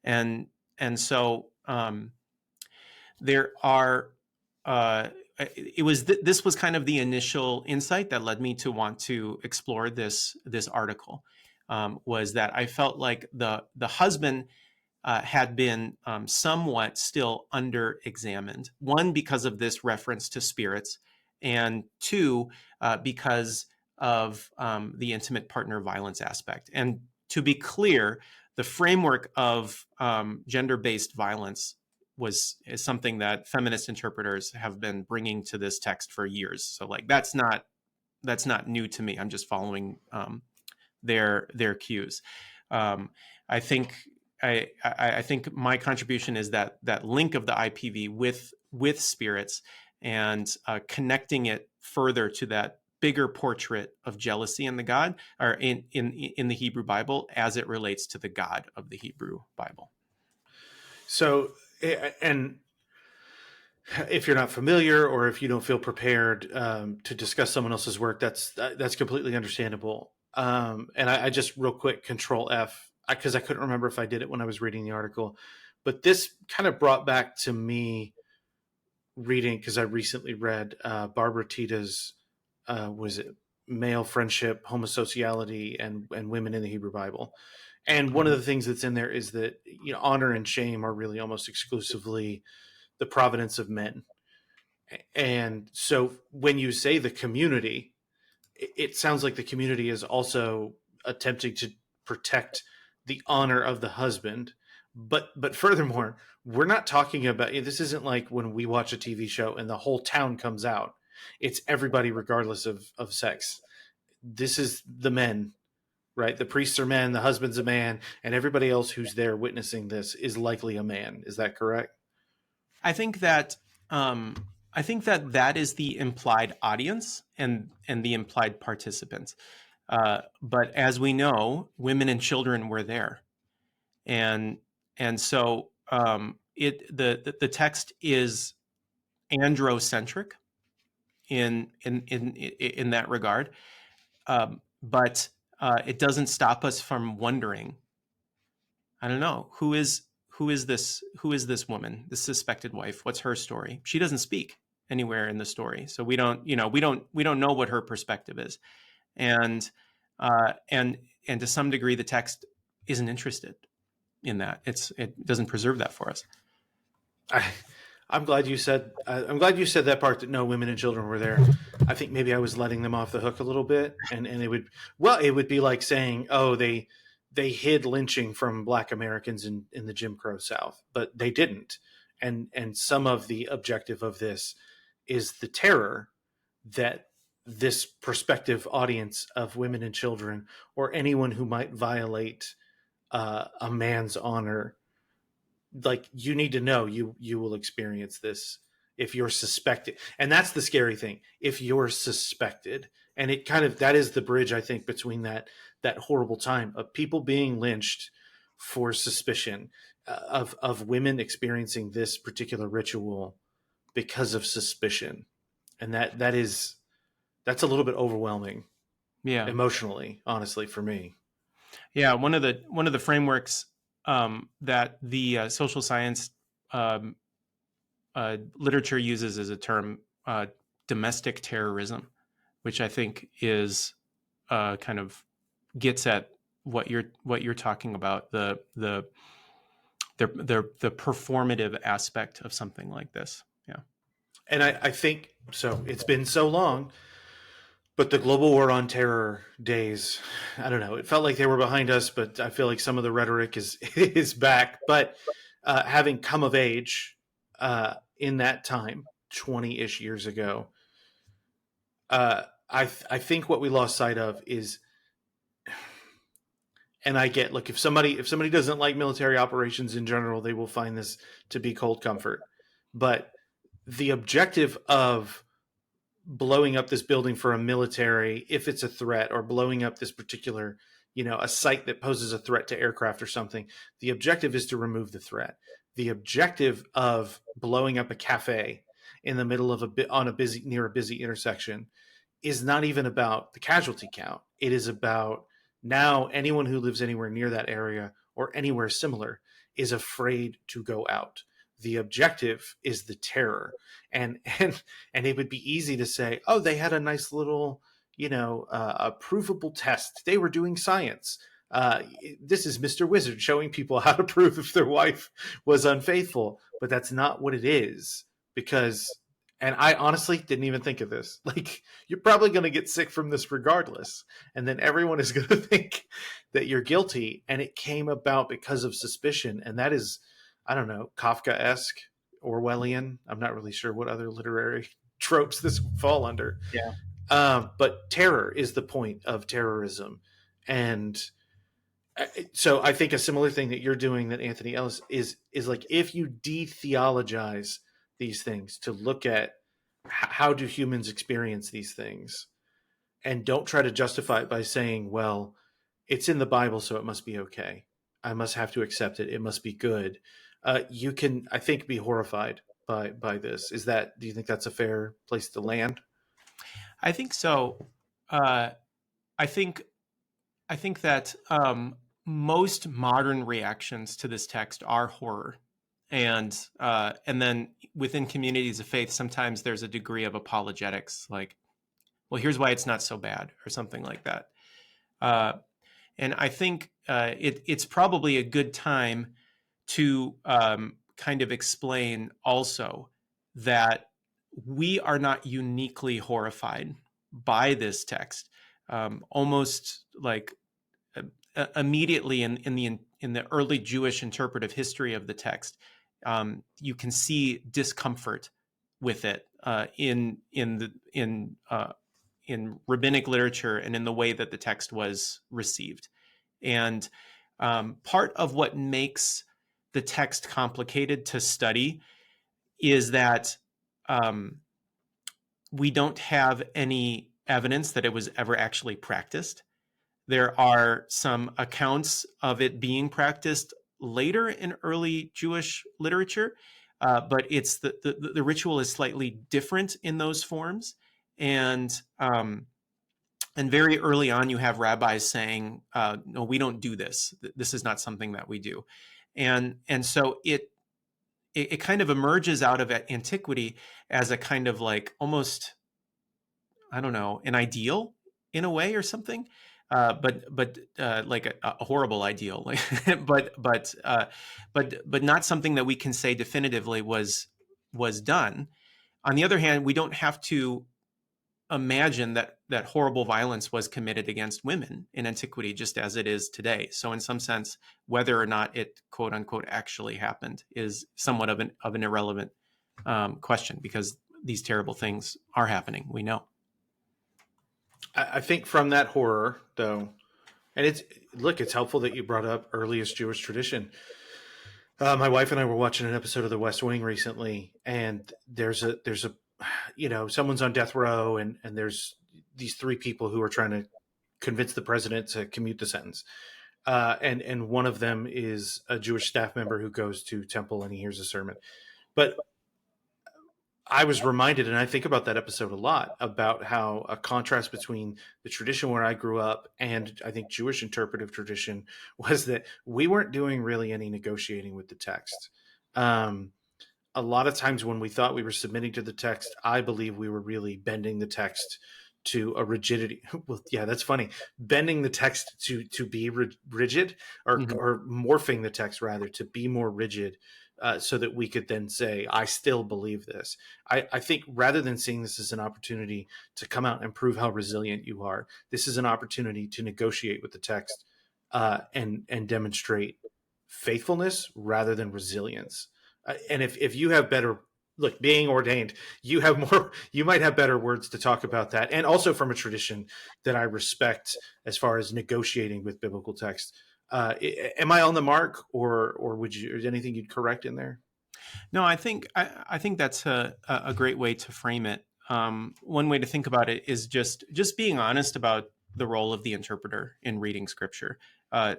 and so there are. This was kind of the initial insight that led me to want to explore this article. Was that I felt like the husband had been somewhat still under examined. One, because of this reference to spirits, and two, because of the intimate partner violence aspect. And to be clear, the framework of gender-based violence is something that feminist interpreters have been bringing to this text for years. So like that's not new to me. I'm just following their cues. I think I think my contribution is that link of the IPV with spirits, and connecting it further to that bigger portrait of jealousy in the God, or in the Hebrew Bible, as it relates to the God of the Hebrew Bible. So, and if you're not familiar, or if you don't feel prepared to discuss someone else's work, that's completely understandable. And I just real quick Control F, because I couldn't remember if I did it when I was reading the article, but this kind of brought back to me reading, because I recently read Barbara Tita's was it Male Friendship, Homosociality, and Women in the Hebrew Bible. And one of the things that's in there is that honor and shame are really almost exclusively the providence of men. And so when you say the community, it sounds like the community is also attempting to protect the honor of the husband. But furthermore, we're not talking about, this isn't like when we watch a TV show and the whole town comes out. It's everybody regardless of sex. This is the men, right? The priests are men, the husband's a man, and everybody else who's there witnessing this is likely a man. Is that correct? I think that that is the implied audience and the implied participants. But as we know, women and children were there, and so the text is androcentric in that regard, but it doesn't stop us from wondering. I don't know, who is this woman, this suspected wife. What's her story? She doesn't speak anywhere in the story, so we don't know what her perspective is, and to some degree the text isn't interested in that. It doesn't preserve that for us. I'm glad you said that part, that no women and children were there. I think maybe I was letting them off the hook a little bit, and it would be like saying, oh, they hid lynching from Black Americans in the Jim Crow South, but they didn't. And some of the objective of this is the terror that this prospective audience of women and children, or anyone who might violate a man's honor, like, you need to know you will experience this if you're suspected. And that's the scary thing, if you're suspected. And it kind of, that is the bridge, I think, between that horrible time of people being lynched for suspicion, of women experiencing this particular ritual because of suspicion. And that's a little bit overwhelming, emotionally, honestly, for me. Yeah, one of the frameworks that the social science literature uses as a term, domestic terrorism, which I think is kind of gets at what you're talking about, the performative aspect of something like this. Yeah. And I think so. It's been so long, but the global war on terror days, I don't know, it felt like they were behind us, but I feel like some of the rhetoric is back. But having come of age in that time, 20-ish years ago, I think what we lost sight of is, and I get, look, if somebody doesn't like military operations in general, they will find this to be cold comfort. But the objective of blowing up this building for a military, if it's a threat, or blowing up this particular, a site that poses a threat to aircraft or something, the objective is to remove the threat. The objective of blowing up a cafe in the middle of near a busy intersection is not even about the casualty count. It is about now anyone who lives anywhere near that area or anywhere similar is afraid to go out. The objective is the terror, and and it would be easy to say, oh, they had a nice little, a provable test. They were doing science. This is Mr. Wizard showing people how to prove if their wife was unfaithful, but that's not what it is. Because, and I honestly didn't even think of this. Like, you're probably going to get sick from this regardless, and then everyone is going to think that you're guilty, and it came about because of suspicion, and that is, I don't know, Kafka-esque, Orwellian. I'm not really sure what other literary tropes this would fall under. Yeah. But terror is the point of terrorism, and so I think a similar thing that you're doing, that Anthony Ellis is like, if you de-theologize these things to look at how do humans experience these things, and don't try to justify it by saying, well, it's in the Bible, so it must be okay. I must have to accept it. It must be good. You can, I think, be horrified by this. Do you think that's a fair place to land? I think so. I think that most modern reactions to this text are horror, and then within communities of faith, sometimes there's a degree of apologetics, like, well, here's why it's not so bad, or something like that. And I think it's probably a good time to kind of explain also that we are not uniquely horrified by this text. Almost like immediately in the early Jewish interpretive history of the text, you can see discomfort with it in rabbinic literature and in the way that the text was received. And part of what makes the text complicated to study is that we don't have any evidence that it was ever actually practiced. There are some accounts of it being practiced later in early Jewish literature, but it's the ritual is slightly different in those forms. And very early on, you have rabbis saying, "No, we don't do this. This is not something that we do." And so it kind of emerges out of antiquity as a kind of like almost, I don't know, an ideal in a way or something, but like a horrible ideal, but not something that we can say definitively was done. On the other hand, we don't have to imagine that horrible violence was committed against women in antiquity, just as it is today. So in some sense, whether or not it, quote unquote, actually happened is somewhat of an irrelevant question, because these terrible things are happening. We know. I think from that horror, though, and it's helpful that you brought up earliest Jewish tradition. My wife and I were watching an episode of The West Wing recently, and there's a someone's on death row, and there's these three people who are trying to convince the president to commute the sentence. And one of them is a Jewish staff member who goes to temple and he hears a sermon. But I was reminded, and I think about that episode a lot, about how a contrast between the tradition where I grew up and I think Jewish interpretive tradition was that we weren't doing really any negotiating with the text. A lot of times when we thought we were submitting to the text, I believe we were really bending the text to a rigidity. Well, yeah, that's funny. Bending the text to be rigid, or morphing the text rather to be more rigid, so that we could then say, I still believe this. I think rather than seeing this as an opportunity to come out and prove how resilient you are, this is an opportunity to negotiate with the text and demonstrate faithfulness rather than resilience. And if you have better, look, being ordained, you might have better words to talk about that. And also from a tradition that I respect as far as negotiating with biblical text. Am I on the mark, or is anything you'd correct in there? No, I think that's a great way to frame it. One way to think about it is just being honest about the role of the interpreter in reading scripture.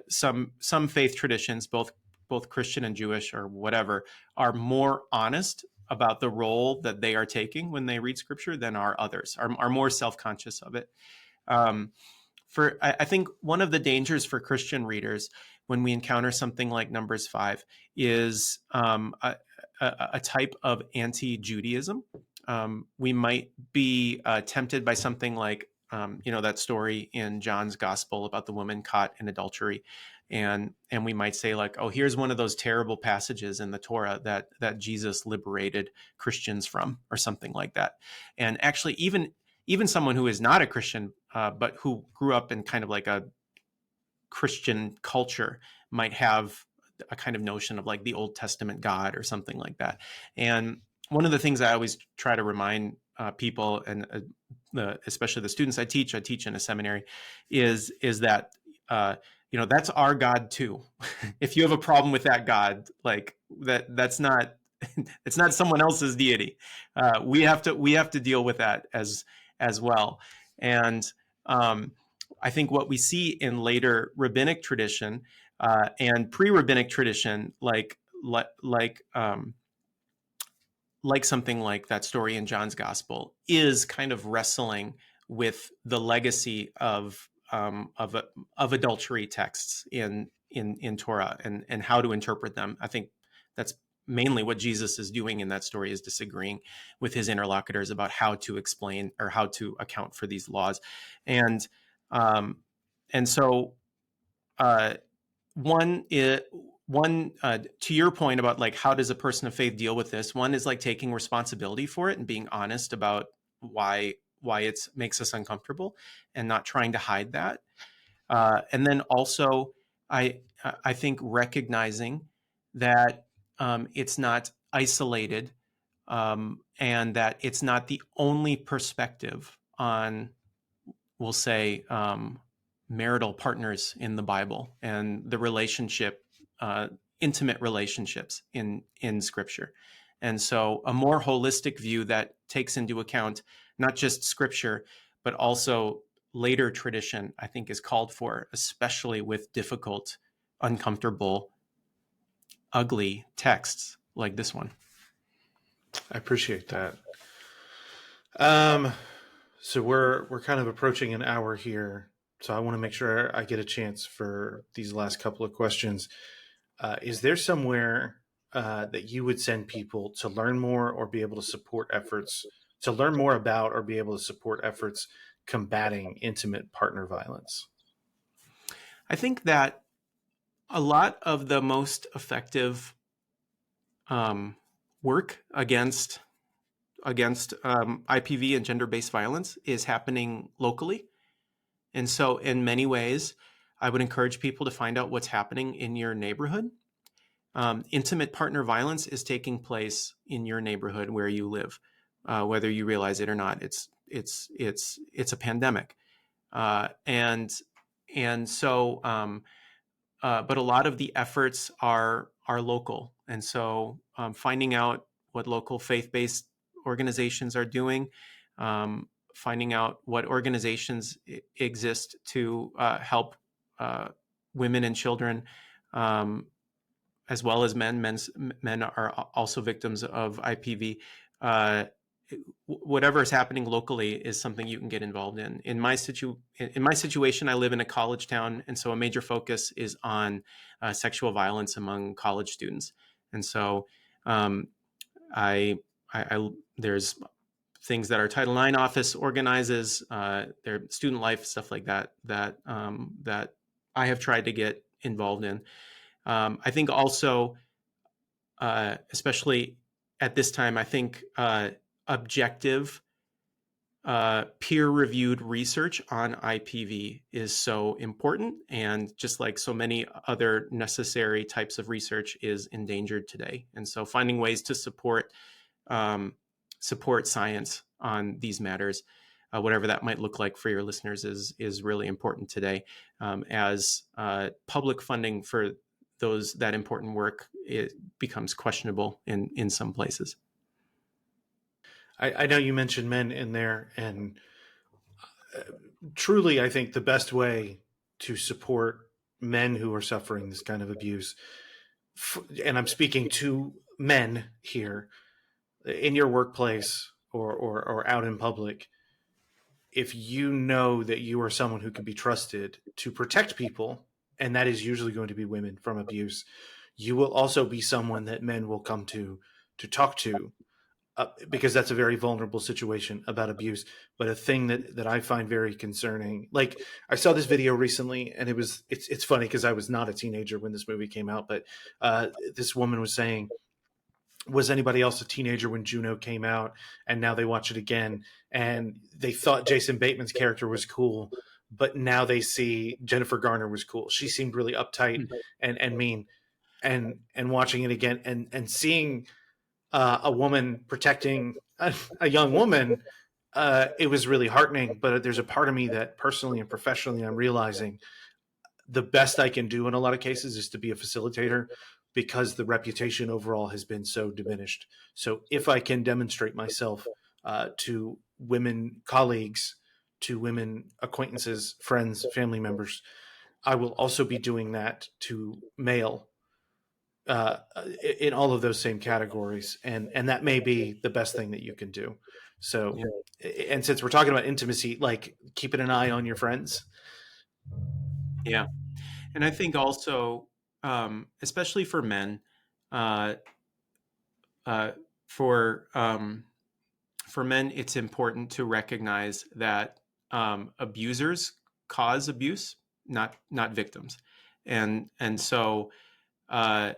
Some faith traditions, both Christian and Jewish or whatever, are more honest about the role that they are taking when they read scripture than are others, are more self-conscious of it. I think one of the dangers for Christian readers when we encounter something like Numbers 5 is a type of anti-Judaism. We might be tempted by something like, that story in John's gospel about the woman caught in adultery. And we might say like, oh, here's one of those terrible passages in the Torah that Jesus liberated Christians from, or something like that. And actually, even someone who is not a Christian, but who grew up in kind of like a Christian culture might have a kind of notion of like the Old Testament God or something like that. And one of the things I always try to remind people, and especially the students I teach in a seminary, is that that's our God too. If you have a problem with that God, like that's not it's not someone else's deity. We have to deal with that as well. And I think what we see in later rabbinic tradition and pre-rabbinic tradition, like something like that story in John's Gospel, is kind of wrestling with the legacy of adultery texts in Torah and how to interpret them. I think that's mainly what Jesus is doing in that story, is disagreeing with his interlocutors about how to explain or how to account for these laws. And so one to your point about like, how does a person of faith deal with this? One is like taking responsibility for it and being honest about why it makes us uncomfortable and not trying to hide that. And then also, I think recognizing that it's not isolated, and that it's not the only perspective on, we'll say, marital partners in the Bible and the relationship, intimate relationships in Scripture. And so a more holistic view that takes into account not just Scripture, but also later tradition, I think, is called for, especially with difficult, uncomfortable, ugly texts like this one. I appreciate that. So we're kind of approaching an hour here, so I want to make sure I get a chance for these last couple of questions. Is there somewhere that you would send people to learn more or be able to support efforts, to learn more about or be able to support efforts combating intimate partner violence? I think that a lot of the most effective work against IPV and gender-based violence is happening locally. And so in many ways, I would encourage people to find out what's happening in your neighborhood. Intimate partner violence is taking place in your neighborhood where you live, whether you realize it or not. It's a pandemic, and so. But a lot of the efforts are local, and so finding out what local faith-based organizations are doing, finding out what organizations exist to help women and children, as well as men. Men are also victims of IPV. Whatever is happening locally is something you can get involved in. In my situation, I live in a college town, and so a major focus is on sexual violence among college students. And so, there's things that our Title IX office organizes, their student life stuff like that that I have tried to get involved in. I think also, especially at this time, I think objective, peer-reviewed research on IPV is so important, and just like so many other necessary types of research, is endangered today. And so finding ways to support science on these matters, whatever that might look like for your listeners, is really important today, as public funding for that important work, it becomes questionable in some places. I know you mentioned men in there, and truly, I think the best way to support men who are suffering this kind of abuse, and I'm speaking to men here, in your workplace or out in public, if you know that you are someone who can be trusted to protect people, and that is usually going to be women from abuse, you will also be someone that men will come to talk to, because that's a very vulnerable situation about abuse. But a thing that I find very concerning, like I saw this video recently, and it's funny because I was not a teenager when this movie came out, but this woman was saying, was anybody else a teenager when Juno came out, and now they watch it again and they thought Jason Bateman's character was cool, but now they see Jennifer Garner was cool. She seemed really uptight and mean, and watching it again and seeing a woman protecting a young woman, it was really heartening. But there's a part of me that personally and professionally I'm realizing the best I can do in a lot of cases is to be a facilitator, because the reputation overall has been so diminished. So if I can demonstrate myself to women colleagues, to women acquaintances, friends, family members, I will also be doing that to male, uh, in all of those same categories, and that may be the best thing that you can do. So, Yeah. and since we're talking about intimacy, like keeping an eye on your friends. Yeah. And I think also, especially for men, uh, uh, for um, for men, it's important to recognize that abusers cause abuse, not victims, and so uh,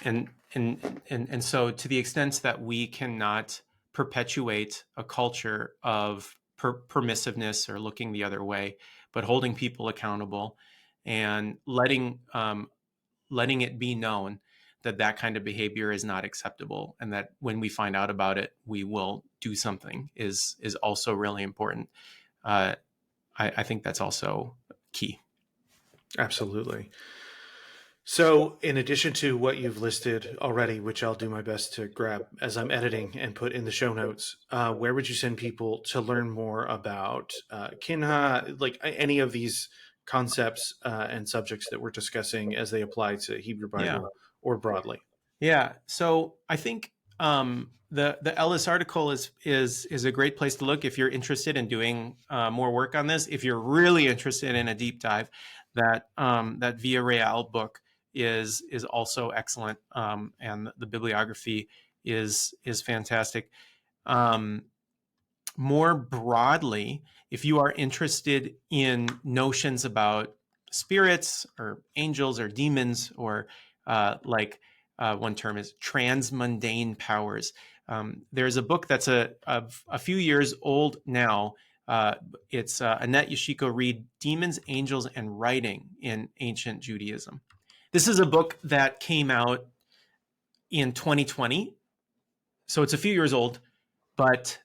and so to the extent that we cannot perpetuate a culture of permissiveness or looking the other way, but holding people accountable and letting it be known that that kind of behavior is not acceptable, and that when we find out about it, we will do something is also really important. Uh, I think that's also key. Absolutely. So, in addition to what you've listed already, which I'll do my best to grab as I'm editing and put in the show notes, where would you send people to learn more about Kinha, like any of these concepts and subjects that we're discussing as they apply to Hebrew Yeah. Bible or broadly? Yeah. So I think the Ellis article is a great place to look if you're interested in doing more work on this. If you're really interested in a deep dive, that Via Real book is also excellent, and the bibliography is fantastic. Um, More broadly, if you are interested in notions about spirits or angels or demons, or one term is transmundane powers, there's a book that's a few years old now. It's Annette Yoshiko Reed, Demons, Angels, and Writing in Ancient Judaism. This is a book that came out in 2020, so it's a few years old, but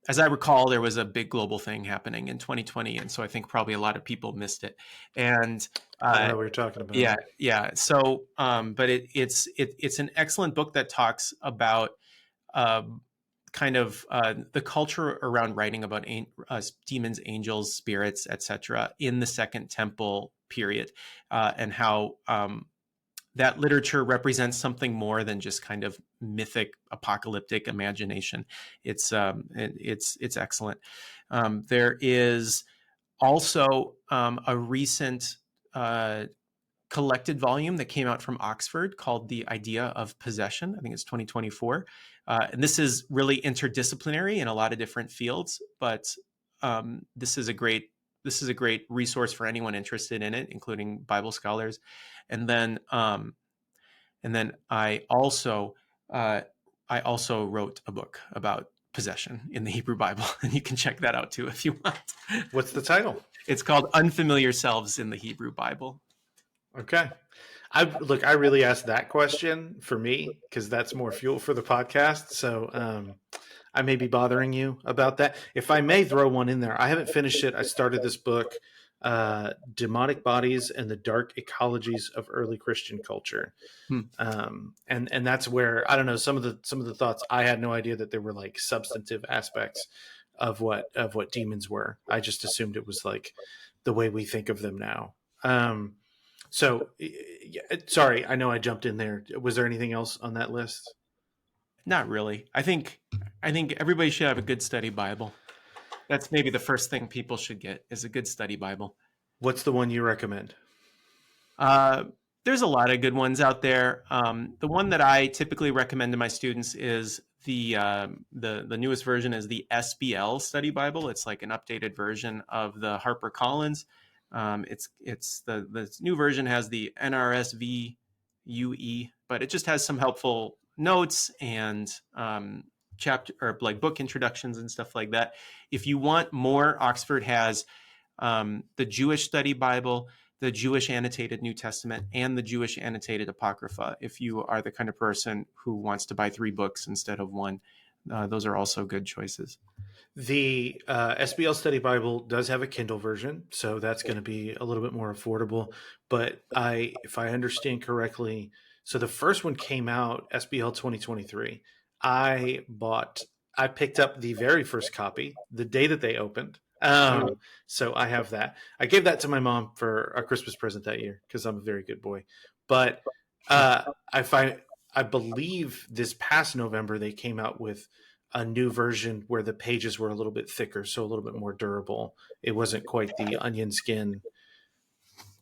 as I recall, there was a big global thing happening in 2020, and so I think probably a lot of people missed it. And I don't know what you're talking about. yeah, yeah. So, but it's an excellent book that talks about kind of the culture around writing about demons, angels, spirits, etc., in the Second Temple period, and how that literature represents something more than just kind of mythic, apocalyptic imagination. It's excellent. There is also a recent collected volume that came out from Oxford called The Idea of Possession. I think it's 2024. And this is really interdisciplinary in a lot of different fields, but this is a great resource for anyone interested in it, including Bible scholars. And then I also wrote a book about possession in the Hebrew Bible, and you can check that out too if you want. What's the title? It's called Unfamiliar Selves in the Hebrew Bible. Okay. I really asked that question for me because that's more fuel for the podcast. So I may be bothering you about that. If I may throw one in there, I haven't finished it. I started this book, Demonic Bodies and the Dark Ecologies of Early Christian Culture. And that's where, I don't know, some of the thoughts, I had no idea that there were like substantive aspects of what demons were. I just assumed it was like the way we think of them now. So, sorry, I know I jumped in there. Was there anything else on that list? Not really. I think everybody should have a good study Bible. That's maybe the first thing people should get is a good study Bible. What's the one you recommend? Uh, there's a lot of good ones out there. The one that I typically recommend to my students is the newest version is the SBL Study Bible. It's like an updated version of the HarperCollins. It's the new version has the NRSV UE, but it just has some helpful notes and chapter or like book introductions and stuff like that. If you want more, Oxford has the Jewish Study Bible, the Jewish Annotated New Testament, and the Jewish Annotated Apocrypha. If you are the kind of person who wants to buy 3 books instead of one, those are also good choices. The SBL Study Bible does have a Kindle version, so that's going to be a little bit more affordable. But if I understand correctly, so the first one came out SBL 2023. I picked up the very first copy the day that they opened. So I have that. I gave that to my mom for a Christmas present that year because I'm a very good boy. But I believe this past November they came out with a new version where the pages were a little bit thicker, so a little bit more durable. It wasn't quite the onion skin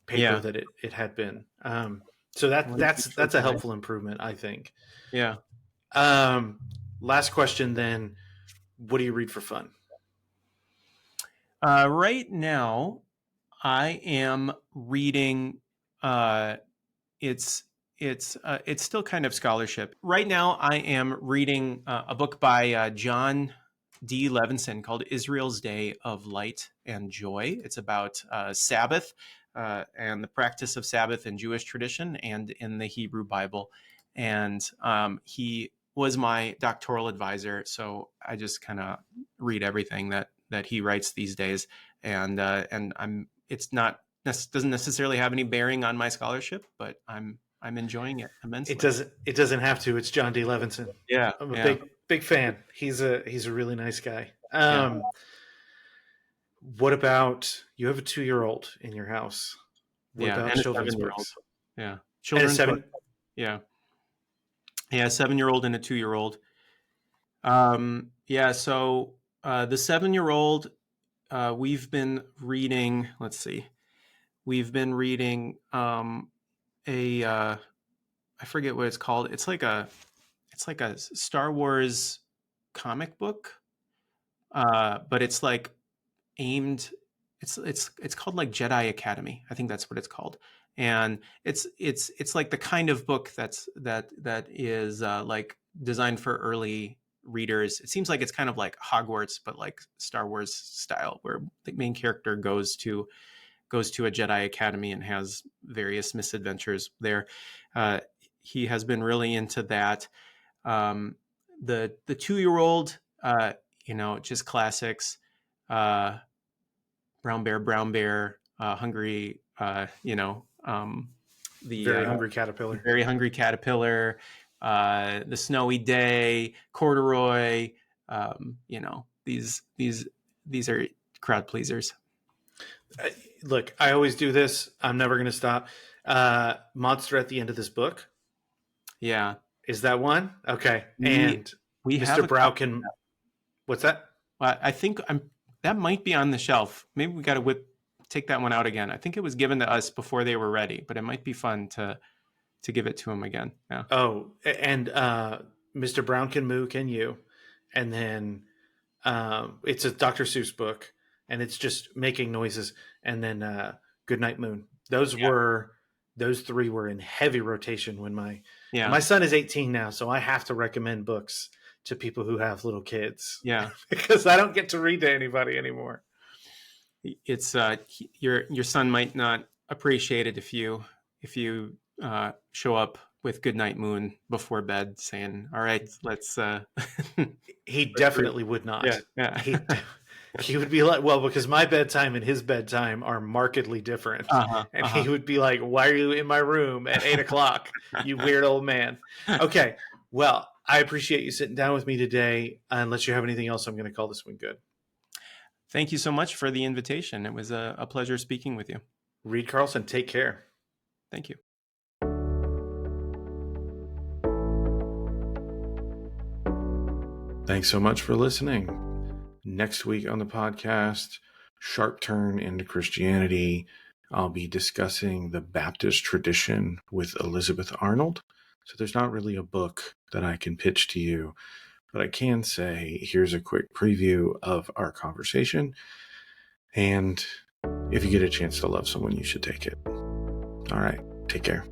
paper Yeah. that it had been. So that's a helpful improvement, I think. Yeah. Last question then. What do you read for fun? Right now, I am reading. It's it's still kind of scholarship. Right now, I am reading a book by John D. Levinson called Israel's Day of Light and Joy. It's about Sabbath and the practice of Sabbath in Jewish tradition and in the Hebrew Bible. And he was my doctoral advisor, so I just kind of read everything that he writes these days. And it's not doesn't necessarily have any bearing on my scholarship, but I'm enjoying it immensely. It doesn't have to. It's John D. Levinson. Yeah, I'm a big fan. He's a really nice guy. What about you have a 2-year-old in your house? What about and children's a 7-year-old. books? Yeah, children's 7. Yeah, 7-year-old and a 2-year-old. So the 7-year-old, we've been reading. Let's see, we've been reading I forget what it's called. It's like a Star Wars comic book, but it's like aimed. It's called like Jedi Academy. I think that's what it's called, and it's like the kind of book that is like designed for early readers. It seems like it's kind of like Hogwarts, but like Star Wars style, where the main character goes to a Jedi Academy and has various misadventures there. He has been really into that. The 2-year-old, just classics. Brown Bear, Hungry, the Very Hungry Caterpillar. Very Hungry Caterpillar, The Snowy Day, Corduroy. These are crowd pleasers. Look, I always do this. I'm never going to stop. Monster at the end of this book. Yeah. Is that one? Okay. And we Mr. Browkin. What's that? I think that might be on the shelf. Maybe we got to take that one out again. I think it was given to us before they were ready, but it might be fun to give it to him again. Yeah. Oh, and Mr. Brown Can Moo Can You, and then it's a Dr. Seuss book, and it's just making noises, and then Goodnight Moon. Those 3 were in heavy rotation when my son is 18 now, so I have to recommend books to people who have little kids. Yeah. Because I don't get to read to anybody anymore. It's your son might not appreciate it if you show up with Goodnight Moon before bed saying, all right, let's he definitely would not. Yeah. He would be like, well, because my bedtime and his bedtime are markedly different. He would be like, why are you in my room at 8:00, you weird old man? Okay. Well, I appreciate you sitting down with me today. Unless you have anything else, I'm going to call this one good. Thank you so much for the invitation. It was a pleasure speaking with you. Reed Carlson, take care. Thank you. Thanks so much for listening. Next week on the podcast, Sharp Turn into Christianity, I'll be discussing the Baptist tradition with Elizabeth Arnold. So there's not really a book that I can pitch to you, but I can say here's a quick preview of our conversation. And if you get a chance to love someone, you should take it. All right, take care.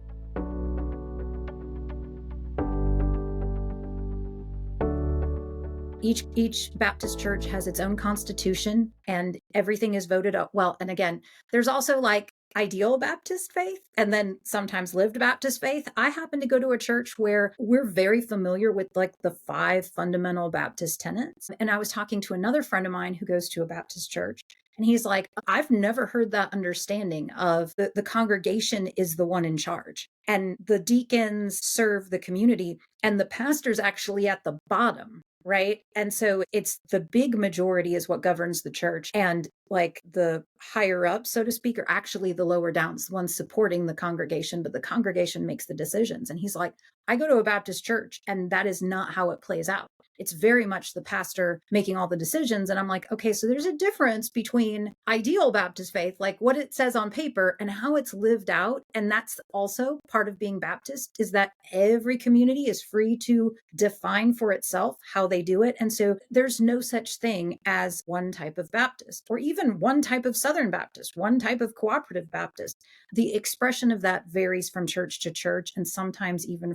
Each Baptist church has its own constitution and everything is voted up. Well, and again, there's also like ideal Baptist faith and then sometimes lived Baptist faith. I happen to go to a church where we're very familiar with like the 5 fundamental Baptist tenets. And I was talking to another friend of mine who goes to a Baptist church. And he's like, I've never heard that understanding of the congregation is the one in charge and the deacons serve the community and the pastor's actually at the bottom. Right. And so it's the big majority is what governs the church. And like the higher up, so to speak, are actually the lower downs, the ones supporting the congregation, but the congregation makes the decisions. And he's like, I go to a Baptist church and that is not how it plays out. It's very much the pastor making all the decisions. And I'm like, okay, so there's a difference between ideal Baptist faith, like what it says on paper and how it's lived out. And that's also part of being Baptist is that every community is free to define for itself how they do it. And so there's no such thing as one type of Baptist or even one type of Southern Baptist, one type of cooperative Baptist. The expression of that varies from church to church. And sometimes even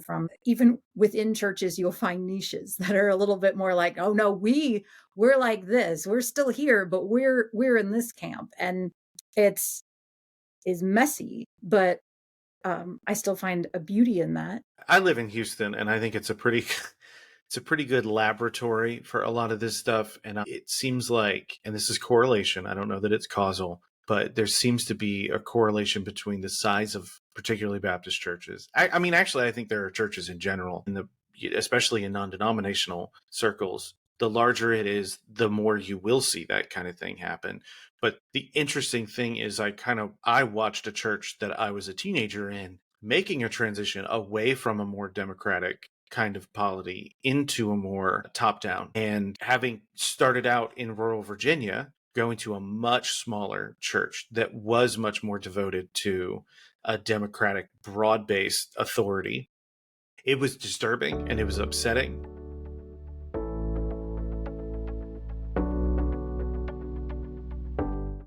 within churches, you'll find niches that are a little bit more like, oh no, we're like this, we're still here, but we're in this camp. And it's messy, but I still find a beauty in that. I live in Houston, and I think it's a pretty good laboratory for a lot of this stuff. And it seems like, and this is correlation, I don't know that it's causal, but there seems to be a correlation between the size of particularly Baptist churches. I mean, actually, I think there are churches in general, especially in non-denominational circles. The larger it is, the more you will see that kind of thing happen. But the interesting thing is I watched a church that I was a teenager in making a transition away from a more democratic kind of polity into a more top-down. And having started out in rural Virginia, going to a much smaller church that was much more devoted to a democratic, broad-based authority, it was disturbing and it was upsetting.